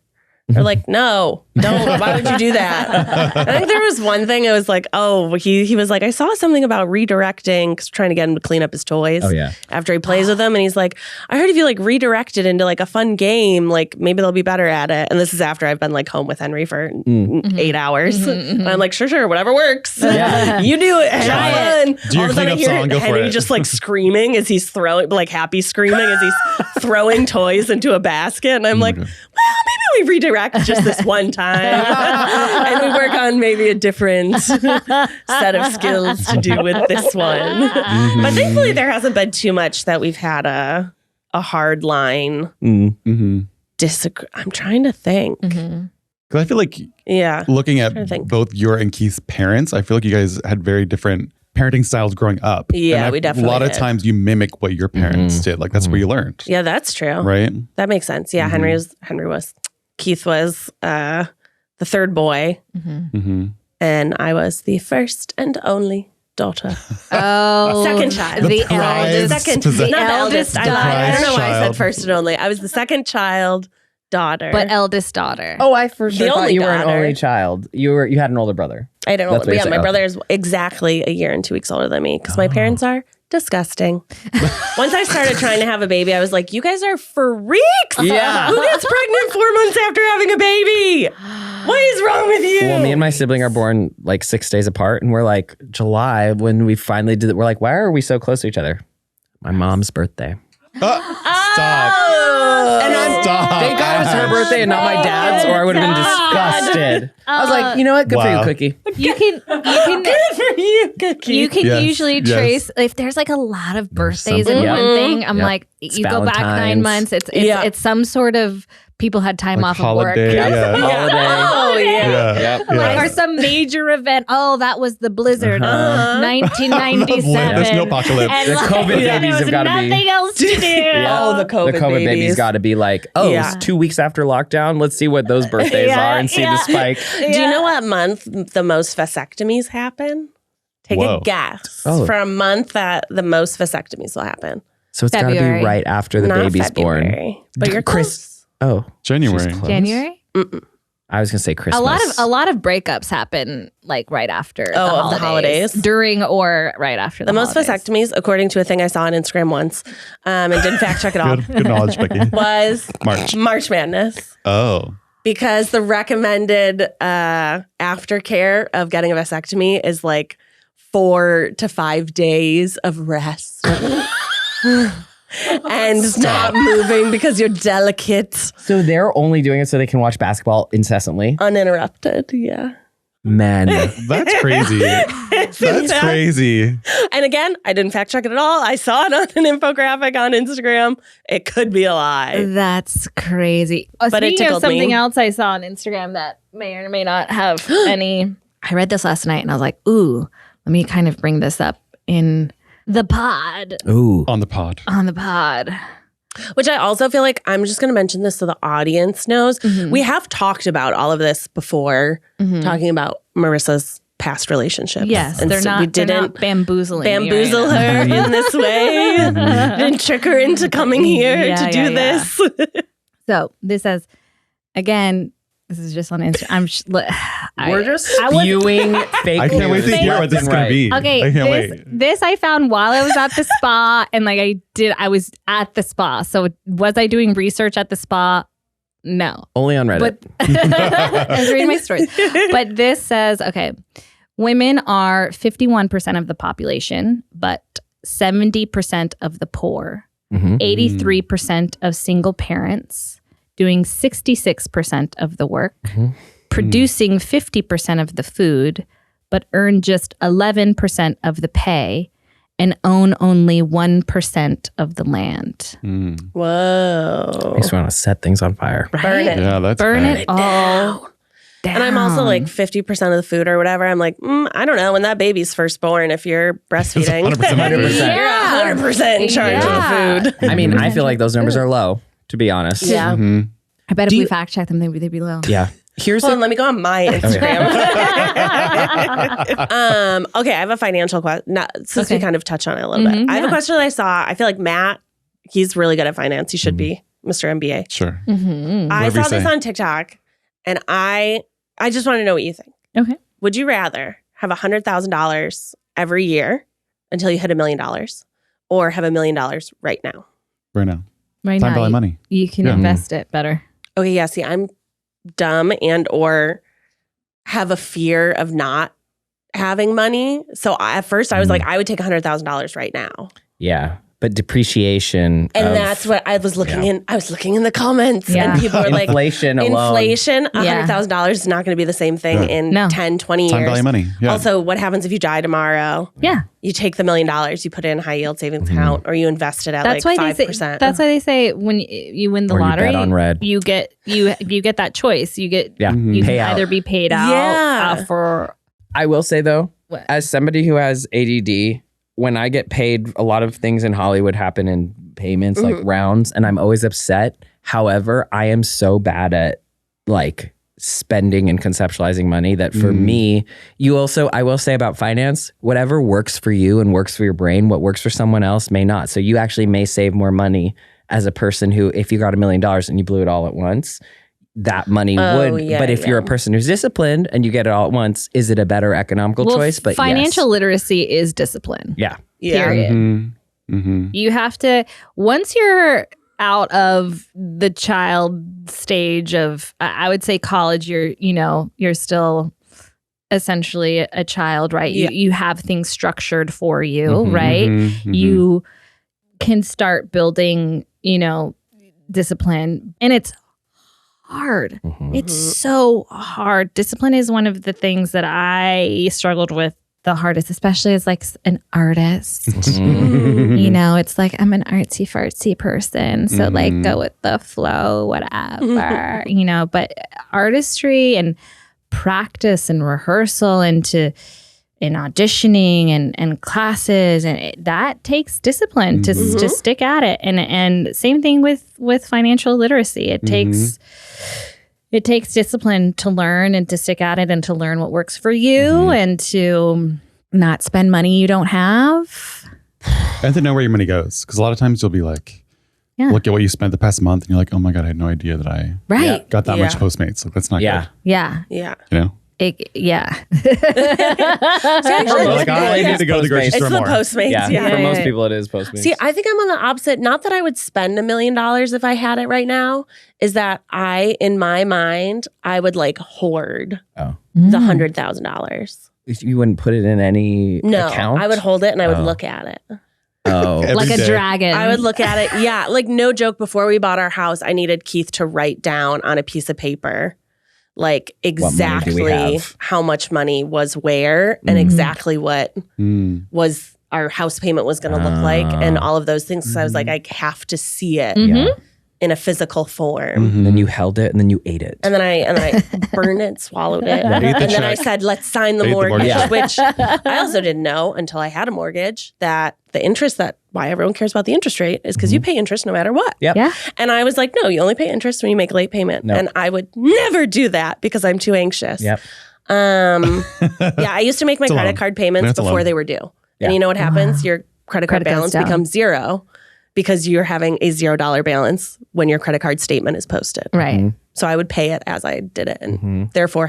Or like, no, don't. Why would you do that? I think there was one thing. It was like, oh, he was like, I saw something about redirecting, trying to get him to clean up his toys. After he plays with them. And he's like, I heard if you like redirect it into like a fun game, like maybe they'll be better at it. And this is after I've been like home with Henry for 8 hours. And I'm like, sure, whatever works. You do it. Have fun. Do your cleanup song, go for Henry it. just like screaming as he's throwing, like happy screaming as he's throwing toys into a basket. And I'm like, well, maybe we redirect just this one time. And we work on maybe a different set of skills to do with this one. But thankfully there hasn't been too much that we've had a hard line disagree. I'm trying to think. Because I feel like Yeah. looking at trying to think. both your and Keith's parents, I feel like you guys had very different parenting styles growing up. Yeah, And we definitely A lot of did. times you mimic what your parents did. Like that's where you learned. Yeah, that's true. Right? That makes sense. Yeah, Keith was the third boy, Mm-hmm. and I was the first and only daughter. Oh, Second child. The prized eldest. Second, possess- not the eldest eldest. I lied. I don't know why I said child. first and only. I was the second child daughter. But eldest daughter. Oh, I for sure The thought only you were an daughter. only child. You had an older brother. I don't That's know. what Yeah, you're my saying. brother is exactly a year and 2 weeks older than me because my parents are disgusting. Once I started trying to have a baby, I was like, you guys are freaks. Yeah. Who gets pregnant 4 months after having a baby? What is wrong with you? Well, me and my sibling are born like 6 days apart, and we're like July when we finally did it. We're like, why are we so close to each other? My mom's birthday. Stop. And I'm Stop. thank God it was her birthday and not my dad's, or I would have been disgusted. I was like, you know what? Good for Wow. you, Cookie. You can Good for you, Cookie. you can Yes, usually yes. trace if there's like a lot of birthdays in something. one Yep. thing. I'm Yep. like, It's you go back 9 Valentine's. months. It's Yeah. it's some sort of people had time Like off holiday, of work. yeah. Holiday. Oh, yeah. Yeah. Yep. Like, Yeah. or some major event. Oh, that was the blizzard, Uh-huh. 1997. The snow apocalypse. And The COVID there babies was have gotta be- nothing else to do. Yeah. Oh, the COVID babies babies. got to be like, oh, Yeah. it's 2 weeks after lockdown. Let's see what those birthdays Yeah, are and see yeah. the spike. Do you know what month the most vasectomies happen? Take Whoa. a guess Oh. for a month that the most vasectomies will happen. So it's got to be February. right after the Not baby's born. February, but you're Chris- close. Oh, January. she's close. January? I was gonna say Christmas. A lot of breakups happen like right after Oh, of the holidays. during or right after The the most holidays. vasectomies, according to a thing I saw on Instagram once, and didn't fact check it all, Good knowledge, Becky. was March. Madness. Oh. Because the recommended aftercare of getting a vasectomy is like 4 to 5 days of rest. And not moving because you're delicate. So they're only doing it so they can watch basketball incessantly. Uninterrupted, yeah. Man, That's crazy. That's crazy. And again, I didn't fact check it at all. I saw it on an infographic on Instagram. It could be a lie. That's crazy. But it Speaking of tickled something me. else I saw on Instagram that may or may not have any. I read this last night and I was like, ooh, let me kind of bring this up in the pod. ooh, On the pod. On the pod. Which I also feel like I'm just going to mention this so the audience knows. Mm-hmm. We have talked about all of this before, talking about Marissa's past relationships. Yes, And they're so not. we They're didn't not bamboozling me right bamboozle now. her in this way. Didn't trick her into coming here Yeah, to do yeah, yeah. this. So this says, again, this is just on Instagram. we're just I was- spewing fake I can't wait to news hear what this is going to be. Okay, I can't this, wait. this I found while I was at the spa, and like I was at the spa. So was I doing research at the spa? No, Only on Reddit. but I was reading my stories. But this says, okay, women are 51% of the population, but 70% of the poor, Mhm. 83% of single parents, doing 66% of the work, producing 50% of the food, but earn just 11% of the pay and own only 1% of the land. Whoa. Makes me want to set things on fire. Burn it. Yeah, that's Burn bad. it all down. And I'm also like 50% of the food or whatever. I'm like, I don't know. When that baby's first born, if you're breastfeeding, 100% food. you're 100% in charge Yeah. of the food. I mean, I feel like those numbers are low, to be honest. Yeah. Mhm. I bet if Do we you- fact check them, they'd be low. Yeah. Here's Hold on, the, let me go on my Instagram. Okay, I have a financial question. Since we Okay. kind of touched on it a little bit. I have a yeah. question that I saw. I feel like Matt, he's really good at finance. He should be Mr. MBA. Sure. Mm-hmm. I Whatever you saw this say. on TikTok, and I just want to know what you think. Okay. Would you rather have $100,000 every year until you hit $1 million, or have $1 million right now? Right now. Right Time now, value money. you can Yeah. invest it better. Okay, yeah. See, I'm dumb and or have a fear of not having money. So at first, I was like, I would take $100,000 right now. yeah. But depreciation. And that's what I was looking in. I was looking in the comments and people were like, inflation alone. Inflation, $100,000 is not going to be the same thing in 10, 20 years. Time value money. Yeah. Also, what happens if you die tomorrow? Yeah. You take the $1 million, you put it in a high yield savings account, or you invest it at That's like why 5%. That's why they say when you win the Or you lottery, bet on red. you get that choice. You get you Payout. can either be paid out for. I will say though, What? as somebody who has ADD, when I get paid, a lot of things in Hollywood happen in payments, like rounds, and I'm always upset. However, I am so bad at like spending and conceptualizing money that for me, I will say about finance, whatever works for you and works for your brain, what works for someone else may not. So you actually may save more money as a person who, if you got $1 million and you blew it all at once, that money would. Yeah, but if you're a person who's disciplined and you get it all at once, is it a better economical choice? But financial literacy is discipline. Yeah. Period. You have to, once you're out of the child stage of, I would say college, you're still essentially a child, right? You have things structured for you, right? You can start building, discipline, and it's hard. It's so hard. Discipline is one of the things that I struggled with the hardest, especially as like an artist. It's like I'm an artsy fartsy person, so like go with the flow, whatever. But artistry and practice and rehearsal and auditioning and classes, and that takes discipline to stick at it. And same thing with financial literacy. It takes discipline to learn and to stick at it and to learn what works for you and to not spend money you don't have. And to know where your money goes. Because a lot of times you'll be like, look at what you spent the past month and you're like, oh my God, I had no idea that I got that much Postmates. Like, that's not good. Yeah. You know? Actually, Like, I need to go to the grocery it's store the more. Postmates. For most people, it is Postmates. See, I think I'm on the opposite. Not that I would spend $1 million if I had it right now, is that in my mind, I would like hoard the $100,000. You wouldn't put it in any account? I would hold it and I would look at it. like a dragon. I would look at it. Yeah. Like no joke, before we bought our house, I needed Keith to write down on a piece of paper like exactly how much money was where and exactly what was our house payment was going to look like and all of those things. So I was like, I have to see it in a physical form. And then you held it and then you ate it. And then I burned it, swallowed it. And then I said, let's sign the mortgage, which I also didn't know until I had a mortgage, that the interest, why everyone cares about the interest rate is because you pay interest no matter what. Yep. Yeah. And I was like, no, you only pay interest when you make a late payment. Nope. And I would never do that because I'm too anxious. Yep. I used to make my credit card payments before they were due. Yeah. And you know what happens? Your credit card balance becomes zero because you're having a $0 balance when your credit card statement is posted. Right. So I would pay it as I did it and therefore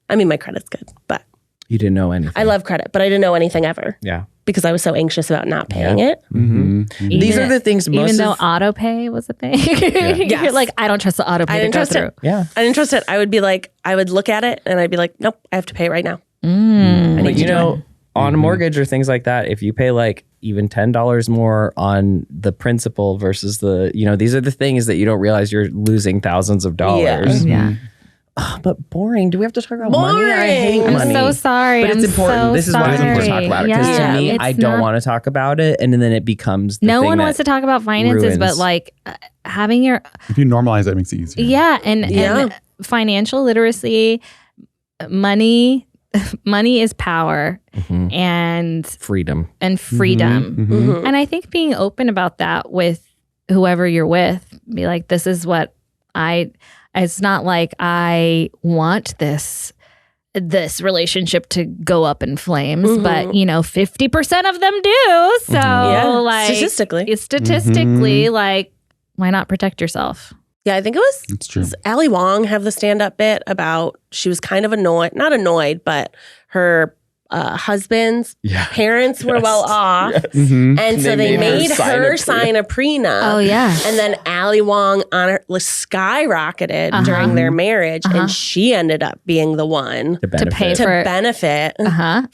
my credit's good, but You didn't know anything. I love credit, but I didn't know anything ever. Yeah. Because I was so anxious about not paying it. These are the things even though auto pay was a thing. Yes. You're like, I don't trust the auto pay. I didn't trust it. Yeah. I didn't trust it. I would be like, I would look at it and I'd be like, nope, I have to pay it right now. But on a mortgage or things like that, if you pay like even $10 more on the principal versus these are the things that you don't realize you're losing thousands of dollars. Yeah. But boring. Do we have to talk about money? I hate I'm money. so sorry. But it's important. This is why it's important to talk about it. Because to me, I don't want to talk about it. And then it becomes the no thing one that wants to talk about finances, ruins. but like having your... If you normalize it, it makes it easier. Yeah. And financial literacy, money is power and freedom. And I think being open about that with whoever you're with, be like, this is what it's not like I want this relationship to go up in flames, but 50% of them do. So statistically, like, why not protect yourself? Yeah, I think it was. It's true. Does Ali Wong have the stand-up bit about she was kind of not annoyed, but her husband's parents were well off. Yes. And so they made her sign a prenup. Oh, yeah. And then Ali Wong skyrocketed during their marriage. And she ended up being the one to pay to benefit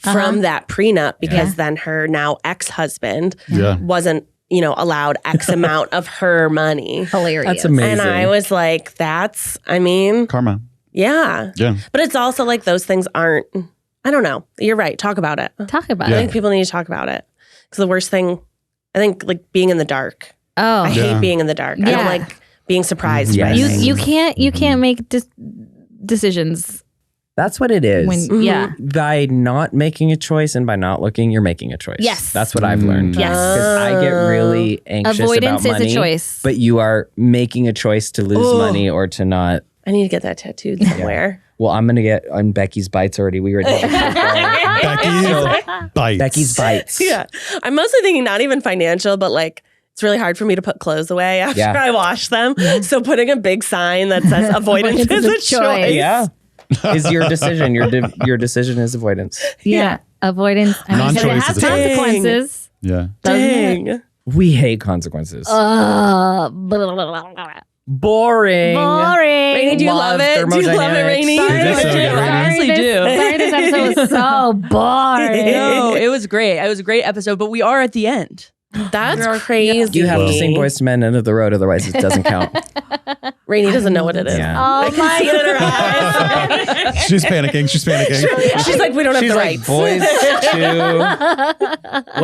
from that prenup because then her now ex-husband wasn't allowed X amount of her money. Hilarious. That's amazing. And I was like, Karma. Yeah. Yeah. But it's also like those things aren't, I don't know. You're right. Talk about it. Talk about I it. think people need to talk about it. Because the worst thing, I think, like being in the dark. Oh, I hate being in the dark. I don't like being surprised by Yes. things. you can't make decisions That's what it is. when By not making a choice and by not looking, you're making a choice. Yes. That's what I've learned. Yes. Because I get really anxious Avoidance about money. is a choice. But you are making a choice to lose money or to not. I need to get that tattooed somewhere. Well, I'm going to get on Becky's Bites already. We already Becky's Bites. Becky's Bites. Yeah. I'm mostly thinking not even financial, but like it's really hard for me to put clothes away after I wash them. So putting a big sign that says avoidance is a choice. Yeah. Is your decision. Your decision is avoidance. Yeah. Avoidance. I mean, Non-choice it has is a choice. consequences. Yeah. Dang. We hate consequences. Boring. Rainey, do you love it? Do you love it, Rainey? Is this so good, Rainey? I honestly do. Sorry, this episode was so boring. No, it was great. It was a great episode, but we are at the end. That's crazy. You have to sing Boys to Men End of the Road, otherwise it doesn't count. Rainey doesn't know what it is. Yeah. Oh my See it in her eyes. She's panicking. She's like, we don't have She's the like, rights. Boys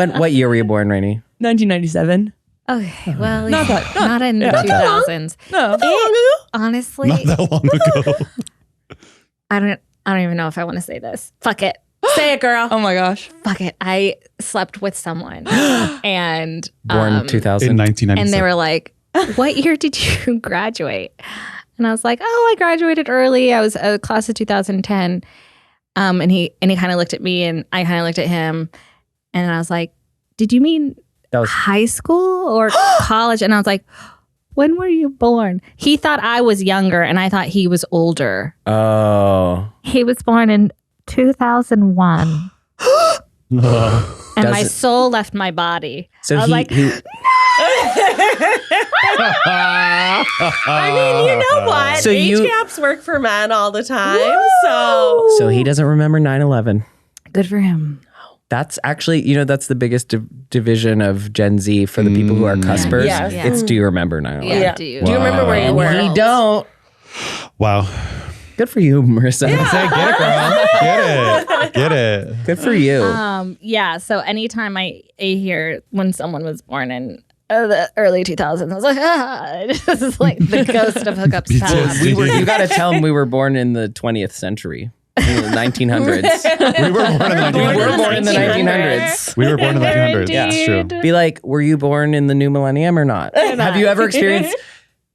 to... What year were you born, Rainie? 1997. Okay, well, Not that- not in the 2000s. No. Honestly, Not that long ago. I don't even know if I want to say this. Fuck it. Say it, girl. Oh my gosh. Fuck it. I slept with someone and Born 2000. In 1997. and they were like, "What year did you graduate?" And I was like, "Oh, I graduated early. I was a class of 2010." And he kind of looked at me and I kind of looked at him and I was like, "Did you mean That was high school or college?" And I was like, "When were you born?" He thought I was younger and I thought he was older. Oh. He was born in 2001. And my Does it- soul left my body. So I was like, I mean, you know what? So Age you- gaps work for men all the time. So he doesn't remember 9/11. good for him. That's actually, that's the biggest division of Gen Z for the people who are cuspers. Yes. Yeah. It's do you remember 9/11? yeah. Do you? Do you remember where you were? He don't. Wow. Good for you, Marissa. Say, get it, girl. Get it. Good for you. Yeah. So anytime I hear when someone was born in the early 2000s, I was like, this is like the ghost of hookups past. You got to tell him we were born in the 20th century. In the 1900s. We were born in the 1900s. We were born in the 1900s. We were born in the 1900s. Yeah. It's true. Be like, were you born in the new millennium or not? Have you ever experienced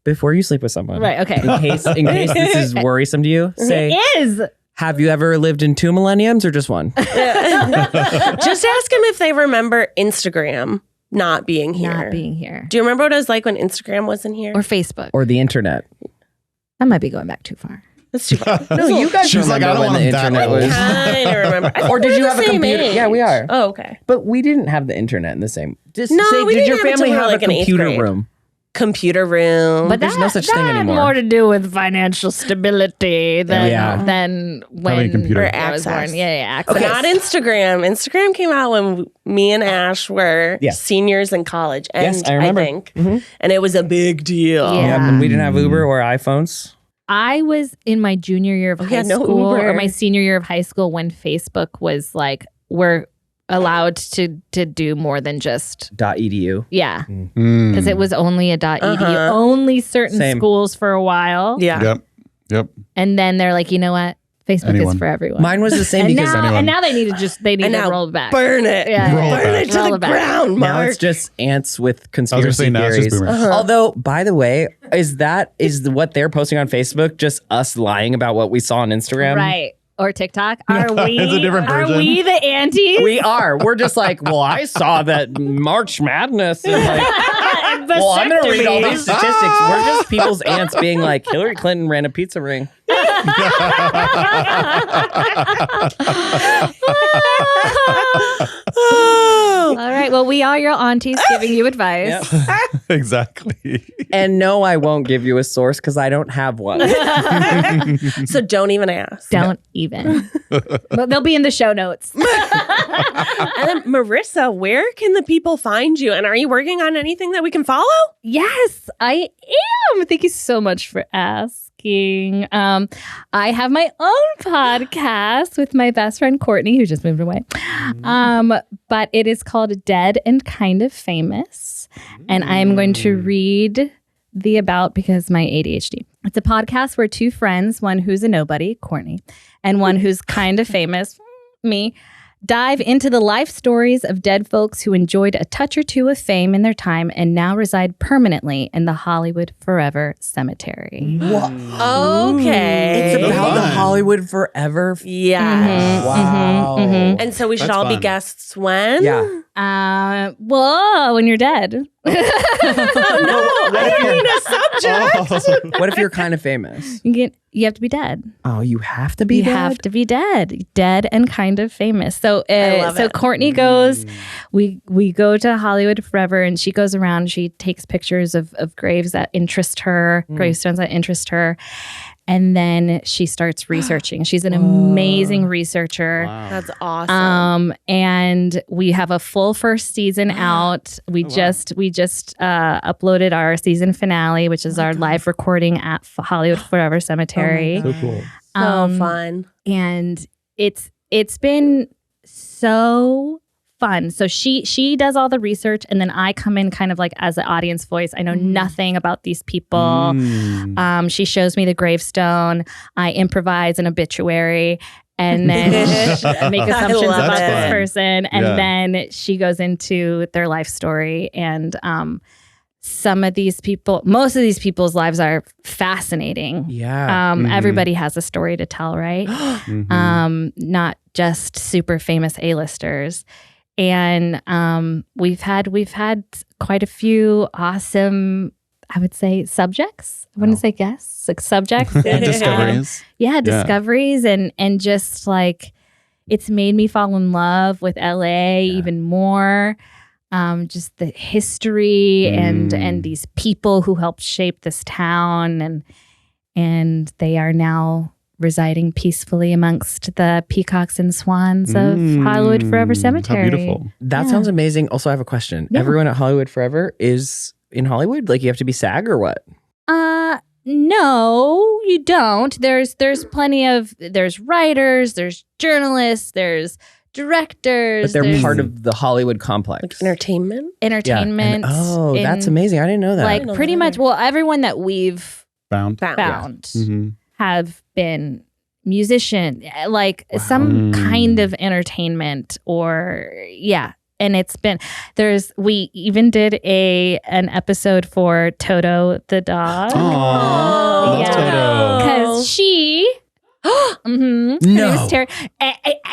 before you sleep with someone? Right, okay. In case this is worrisome to you, say, It is. have you ever lived in 2 millenniums or just one? Just ask them if they remember Instagram not being here. Not being here. Do you remember what it was like when Instagram wasn't here? Or Facebook. Or the internet? I might be going back too far. That's too far. No, you guys She was like, remember I don't when the want that internet old. was. kind of remember. I Or think did we're you the have a same computer? age. Yeah, we are. Oh, okay. But we didn't have the internet in the same. Just No, say, we did didn't your have it till family we were have like a in 8th computer grade. room? Computer room. But There's no such thing that had anymore. more to do with financial stability than Yeah. when Having a computer. I was Access. born. Yeah, access. But not Instagram. Instagram came out when me and Ash were Yeah. seniors in college. And Yes, I remember. think. And it was a big deal. Yeah. Yeah, and we didn't have Uber or iPhones. I was in my junior year of high yeah, no school Uber. or my senior year of high school when Facebook was like, we're allowed to do more than just, .edu. yeah. Mm. Because it was only a .edu, Uh-huh. only certain Same. schools for a while. Yeah. Yep. And then they're like, you know what? Facebook Anyone. is for everyone. Mine was the same and because now they need to they need And to now roll it back. Burn it. Yeah. Roll it Burn back. it to Roll the it back. ground, now Mark. it's just ants with I was going to conspiracy say now it's theories. just boomers. Although, by the way, is what they're posting on Facebook just us lying about what we saw on Instagram? Right. Or TikTok. Are we It's a different are version. we the antis? We are. We're just like, well, I saw that March Madness. And like, well, I'm going to read all these statistics. We're just people's ants being like, Hillary Clinton ran a pizza ring. All right. Well, we are your aunties giving you advice. Exactly. And no, I won't give you a source because I don't have one. So don't even ask. Don't even. But they'll be in the show notes. And then Marissa, where can the people find you? And are you working on anything that we can follow? Yes, I am. Thank you so much for asking. I have my own podcast with my best friend Courtney, who just moved away. But it is called Dead and Kind of Famous. And I'm going to read the about because my ADHD. It's a podcast where two friends, one who's a nobody, Courtney, and one who's kind of famous, me, dive into the life stories of dead folks who enjoyed a touch or two of fame in their time and now reside permanently in the Hollywood Forever Cemetery. Okay. It's about the Fun. Hollywood Forever. Yes. Wow. And so we should That's all be fun. guests when? Yeah. Well, when you're dead. Oh, no, I didn't mean a subject. What if you're kind of famous? You have to be dead. Oh, you have to be You dead? have to be dead and kind of famous. So, I love it. Courtney goes. We go to Hollywood Forever, and she goes around. She takes pictures of graves that interest her, gravestones that interest her, and then she starts researching. She's an amazing researcher. Wow. That's awesome. And we have a full first season out. We just uploaded our season finale, which is our live recording at Hollywood Forever Cemetery. So cool. So fun. And it's been so fun. So she does all the research, and then I come in kind of like as the audience voice. I know nothing about these people. She shows me the gravestone. I improvise an obituary, and then make assumptions love about it. this person, and Yeah. then she goes into their life story. And most of these people's lives are fascinating. Yeah. Everybody has a story to tell, right? Not just super famous A-listers. And we've had quite a few awesome, I would say, subjects. I wouldn't say guests, like subjects. Discoveries. Discoveries, and just like it's made me fall in love with LA even more. Just the history and these people who helped shape this town, and they are now residing peacefully amongst the peacocks and swans of Hollywood Forever Cemetery. How beautiful. That sounds amazing. Also, I have a question. Yeah. Everyone at Hollywood Forever is in Hollywood? Like you have to be SAG or what? No, you don't. There's plenty of, there's writers, there's journalists, there's directors. But they're there's part of the Hollywood complex. Like entertainment. Yeah. entertainment. And- that's in, amazing. I didn't know that. Like know pretty that much, well, everyone that we've Found. found Mhm. have been musician, like some kind of entertainment, or and it's been we even did an episode for Toto the dog. Aww. Yeah. Love Toto. Because she No.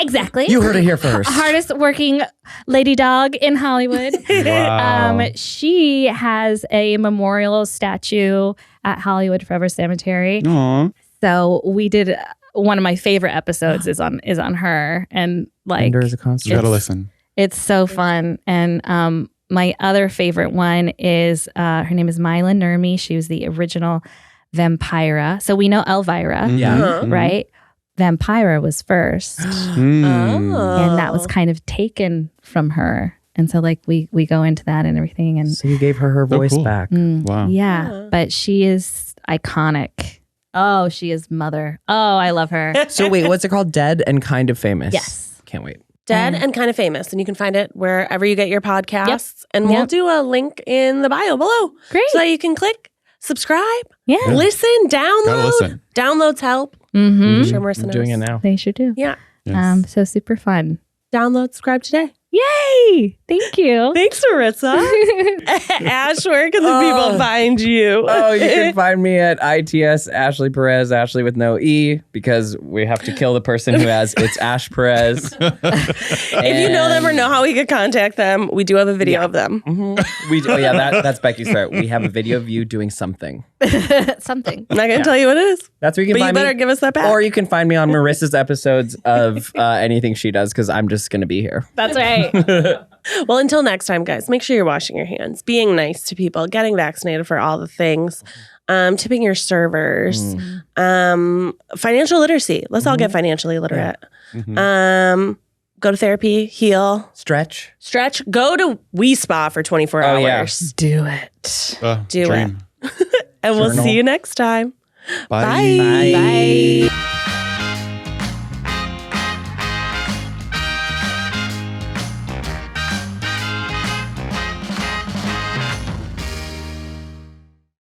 exactly. You heard it here first. Hardest working lady dog in Hollywood. Wow. She has a memorial statue at Hollywood Forever Cemetery. Aw. So we did one of my favorite episodes is on her, and like Under as a concert. You gotta listen. it's so fun. And my other favorite one is her name is Mila Nurmi. She was the original Vampira. So we know Elvira, Yeah. Uh-huh. right? Vampira was first, Mm. and that was kind of taken from her. And so like we go into that and everything, and So you gave her Oh, voice cool. back. Wow. yeah, but she is iconic. Oh, she is mother. Oh, I love her. So wait, what's it called? Dead and Kind of Famous. Yes. Can't wait. Dead and Kind of Famous. And you can find it wherever you get your podcasts. And we'll Yep. do a link in the bio below. Great. So that you can click, subscribe, Yeah. listen, download. Gotta listen. Downloads help. Mm-hmm. I'm sure Marissa I'm doing knows. it now. They sure do. Yeah. Yes. So super fun. Download, subscribe today. Yay! Thank you. Thanks, Marissa. Ash, where can the people find you? Oh, you can find me at ITS Ashley Perez, Ashley with no E, because we have to kill the person who has it's Ash Perez. If you know them or know how we could contact them, we do have a video of them. That's Becky's fair. We have a video of you doing something. Something. I'm not going to tell you what it is. That's where you can But find you better me. give us that back. Or you can find me on Marissa's episodes of anything she does, because I'm just going to be here. That's right. Well, until next time, guys, make sure you're washing your hands, being nice to people, getting vaccinated for all the things, tipping your servers, financial literacy. Let's all get financially literate. Go to therapy, heal, Stretch. go to We Spa for 24 Oh, yeah. hours. Do it. Do dream. it. And we'll Journal. see you next time. Bye. Bye.